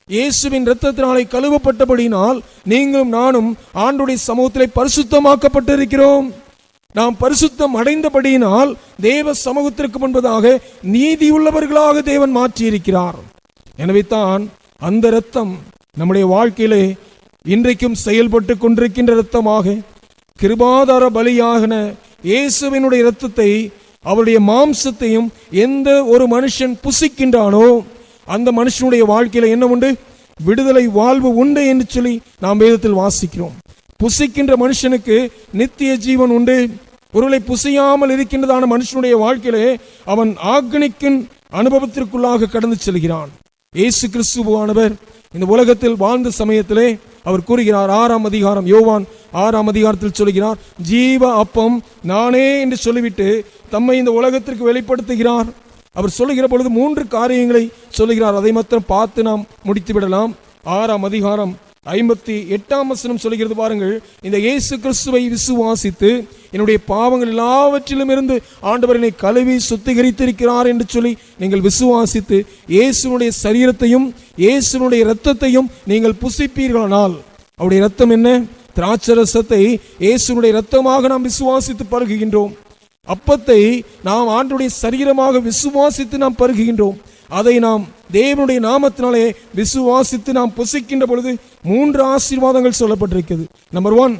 இயேசுவின் இரத்தத்தினாலே கழுவப்பட்டபடியினால் நீங்களும் நானும் ஆண்டவருடைய சமூகத்திலே பரிசுத்தமாக்கப்பட்டிருக்கிறோம். நாம் பரிசுத்தம் அடைந்தபடியினால் தேவ சமூகத்திற்கு முன்பதாக நீதி உள்ளவர்களாக தேவன் மாற்றியிருக்கிறார். எனவே தான் அந்த இரத்தம் நம்முடைய வாழ்க்கையிலே இன்றைக்கும் செயல்பட்டு கொண்டிருக்கின்ற இரத்தமாக, கிருபாதார பலியாகின இயேசுவினுடைய இரத்தத்தை, அவருடைய மாம்சத்தையும் எந்த ஒரு மனுஷன் புசிக்கின்றானோ அந்த மனுஷனுடைய வாழ்க்கையில என்ன உண்டு? விடுதலை, வாழ்வு உண்டு என்று சொல்லி நாம் வேதத்தில் வாசிக்கிறோம். புசிக்கின்ற மனுஷனுக்கு நித்திய ஜீவன் உண்டு. ஒருவேளை புசியாமல் இருக்கின்றதான மனுஷனுடைய வாழ்க்கையிலே அவன் ஆக்கணிக்கின் அனுபவத்திற்குள்ளாக கடந்து செல்கிறான். இயேசு கிறிஸ்துவானவர் இந்த உலகத்தில் வாழ்ந்த சமயத்திலே அவர் கூறுகிறார், 6ஆம் அதிகாரம், யோவான் 6ஆம் அதிகாரத்தில் சொல்கிறார், ஜீவ அப்பம் நானே என்று சொல்லிவிட்டு தம்மை இந்த உலகத்திற்கு வெளிப்படுத்துகிறார். அவர் சொல்லுகிற பொழுது 3 காரியங்களை சொல்லுகிறார். அதை மாத்திரம் பார்த்து நாம் முடித்து விடலாம். 6ஆம் அதிகாரம் 58ஆம் வசனம் சொல்கிறது பாருங்கள், இந்த இயேசு கிறிஸ்துவை விசுவாசித்து என்னுடைய பாவங்கள் எல்லாவற்றிலும் இருந்து ஆண்டவர் என்னை கழுவி சுத்திகரித்திருக்கிறார் என்று சொல்லி நீங்கள் விசுவாசித்து இயேசுனுடைய சரீரத்தையும் இயேசுனுடைய இரத்தத்தையும் நீங்கள் புசிப்பீர்களானால், அவருடைய இரத்தம் என்ன? திராட்சரசத்தை இயேசுனுடைய இரத்தமாக நாம் விசுவாசித்து பருகுகின்றோம். அப்பத்தை நாம் ஆண்டவருடைய சரீரமாக விசுவாசித்து நாம் பருகுகின்றோம். அதை நாம் தேவனுடைய நாமத்தினாலே விசுவாசித்து நாம் புசிக்கின்ற பொழுது 3 ஆசீர்வாதங்கள் சொல்லப்பட்டிருக்கிறது. நம்பர் 1,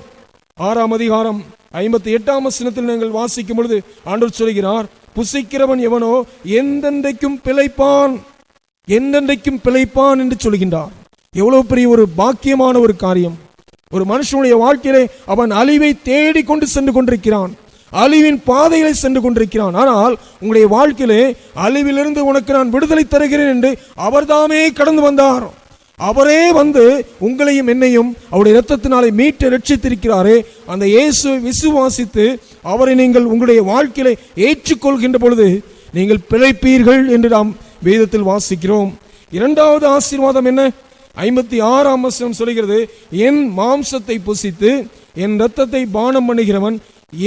6ஆம் அதிகாரம் 58ஆம் வசனத்தில் நீங்கள் வாசிக்கும் பொழுது ஆண்டவர் சொல்கிறார், புசிக்கிறவன் எவனோ எந்தெந்தைக்கும் பிழைப்பான், எந்தெந்தைக்கும் பிழைப்பான் என்று சொல்கின்றார். எவ்வளவு பெரிய ஒரு பாக்கியமான ஒரு காரியம்! ஒரு மனுஷனுடைய வாழ்க்கையிலே அவன் அழிவை தேடிக்கொண்டு சென்று கொண்டிருக்கிறான், அழிவின் பாதைகளை சென்று கொண்டிருக்கிறான். ஆனால் உங்களுடைய வாழ்க்கையிலே அழிவிலிருந்து உனக்கு நான் விடுதலை தருகிறேன் என்று அவர்தாமே கடந்து வந்தார். அவரே வந்து உங்களையும் என்னையும் அவருடைய இரத்தத்தினாலே மீட்டு ரட்சித்திருக்கிறாரே. அந்த இயேசுவை விசுவாசித்து அவரை நீங்கள் உங்களுடைய வாழ்க்கையிலே ஏற்றுக்கொள்கின்ற பொழுது நீங்கள் பிழைப்பீர்கள் என்று நாம் வேதத்தில் வாசிக்கிறோம். 2வது ஆசீர்வாதம் என்ன? 56ஆம் வசனம் சொல்கிறது, என் மாம்சத்தை புசித்து என் இரத்தத்தை பானம் பண்ணுகிறவன்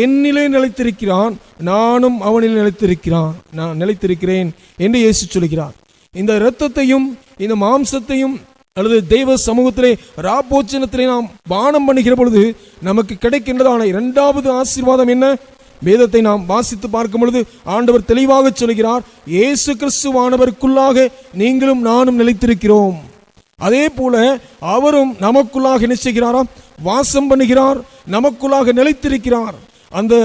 என்னிலே நிலைத்திருக்கிறான், நானும் அவனில் நிலைத்திருக்கிறேன் என்று இயேசு சொல்கிறார். இந்த இரத்தத்தையும் இந்த மாம்சத்தையும் அல்லது தெய்வ சமூகத்திலே ராபோச்சனத்திலே நாம் பானம் பண்ணுகிற பொழுது நமக்கு கிடைக்கின்றதான 2வது ஆசீர்வாதம் என்ன? வேதத்தை நாம் வாசித்து பார்க்கும் பொழுது ஆண்டவர் தெளிவாக சொல்கிறார், இயேசு கிறிஸ்துவானவருக்குள்ளாக நீங்களும் நானும் நிலைத்திருக்கிறோம். அதே போல அவரும் நமக்குள்ளாக நிச்சயிக்கிறாராம், வாசம் பண்ணுகிறார், நமக்குள்ளாக நிலைத்திருக்கிறார். அந்த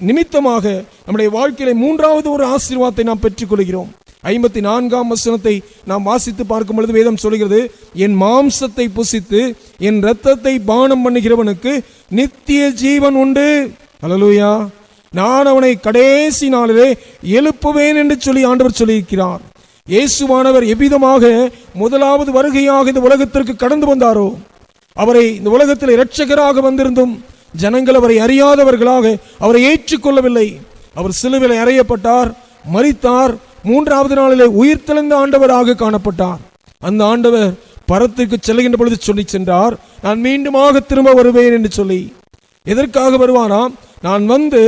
நிமித்தமாக நம்முடைய வாழ்க்கையில 3வது ஒரு ஆசீர்வாதத்தை நாம் பெற்றுக்கொள்கிறோம். 54ஆம் வசனத்தை நாம் வாசித்து பார்க்கும் பொழுது வேதம் சொல்கிறது, என் மாம்சத்தை புசித்து என் இரத்தத்தை பானம் பண்ணுகிறவனுக்கு நித்திய ஜீவன் உண்டு. அல்லேலூயா. நான் அவனை கடைசி நாளிலே எழுப்புவேன் என்று சொல்லி ஆண்டவர் சொல்லியிருக்கிறார். இயேசுவானவர் எவ்விதமாக முதலாவது வருகையாக இந்த உலகத்திற்கு கடந்து வந்தாரோ, அவரை இந்த உலகத்தில் இரட்சகராக வந்திருந்தும் ஜனங்கள் அவரை அறியாதவர்களாக அவரை ஏற்றுக்கொள்ளவில்லை. அவர் சிலுவையில் அறையப்பட்டார், மரித்தார், 3வது நாளிலே உயிர் தெழுந்த ஆண்டவராக காணப்பட்டார். அந்த ஆண்டவர் பரத்திற்கு செல்கின்ற பொழுது சொல்லி சென்றார், நான் மீண்டுமாக திரும்ப வருவேன் என்று சொல்லி. எதற்காக வருவாராம்? நான் வந்து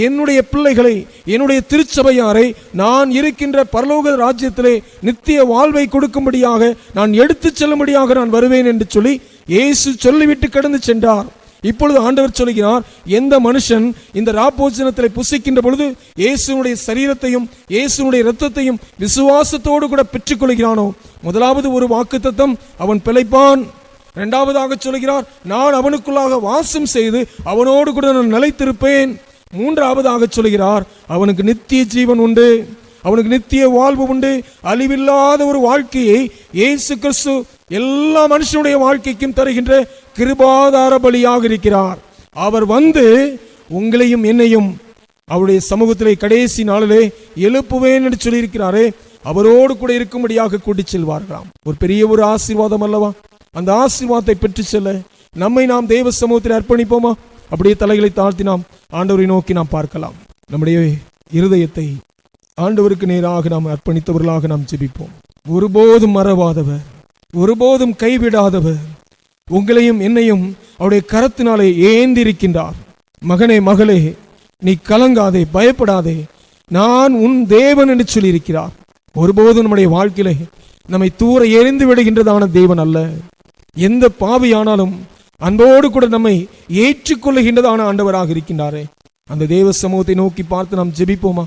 என்னுடைய பிள்ளைகளை, என்னுடைய திருச்சபையாரை நான் இருக்கின்ற பரலோக ராஜ்யத்திலே நித்திய வாழ்வை கொடுக்கும்படியாக, நான் எடுத்து செல்லும்படியாக நான் வருவேன் என்று சொல்லி இயேசு சொல்லிவிட்டு கடந்து சென்றார். இப்பொழுது ஆண்டவர் சொல்கிறார், எந்த மனுஷன் இந்த ராபோஜனத்தில் புசிக்கின்ற பொழுது இயேசுனுடைய சரீரத்தையும் இயேசுனுடைய இரத்தத்தையும் விசுவாசத்தோடு கூட பெற்றுக்கொள்கிறானோ, முதலாவது ஒரு வாக்குத்தத்தம், அவன் பிழைப்பான். 2வதாக சொல்கிறார், நான் அவனுக்குள்ளாக வாசம் செய்து அவனோடு கூட நான் நிலைத்திருப்பேன். 3வதாக சொல்கிறார், அவனுக்கு நித்திய ஜீவன் உண்டு. அவனுக்கு நித்திய வாழ்வு உண்டு. அழிவில்லாத ஒரு வாழ்க்கையை இயேசு கிறிஸ்து எல்லா மனுஷனுடைய வாழ்க்கைக்கும் தருகின்ற கிருபாதார பலியாக இருக்கிறார். அவர் வந்து உங்களையும் என்னையும் அவருடைய சமூகத்திலே கடைசி நாளிலே எழுப்புவேன் என்று சொல்லியிருக்கிறாரே, அவரோடு கூட இருக்கும்படியாக கூட்டி செல்வார்களாம். ஒரு பெரிய ஒரு ஆசீர்வாதம் அல்லவா? அந்த ஆசீர்வாதத்தை பெற்று செல்ல நம்மை நாம் தேவ சமூகத்தில் அர்ப்பணிப்போமா? அப்படியே தலைகளை தாழ்த்தி நாம் ஆண்டவரை நோக்கி நாம் பார்க்கலாம். நம்முடைய இருதயத்தை ஆண்டவருக்கு நேராக நாம் அர்ப்பணித்தவர்களாக நாம் ஜெபிப்போம். ஒருபோதும் மறவாதவர், ஒருபோதும் கைவிடாதவர், உங்களையும் என்னையும் அவருடைய கரத்தினாலே ஏந்திருக்கின்றார். மகனே மகளே, நீ கலங்காதே, பயப்படாதே, நான் உன் தேவன் என்று சொல்லியிருக்கிறார். ஒருபோதும் நம்முடைய வாழ்க்கையிலே நம்மை தூர எறிந்து விடுகின்றதான தேவன் அல்ல. எந்த பாவியானாலும் அன்போடு கூட நம்மை ஏற்றுக்கொள்ளுகின்றதான ஆண்டவராக இருக்கின்றாரே. அந்த தேவ சமூகத்தை நோக்கி பார்த்து நாம் ஜெபிப்போமா?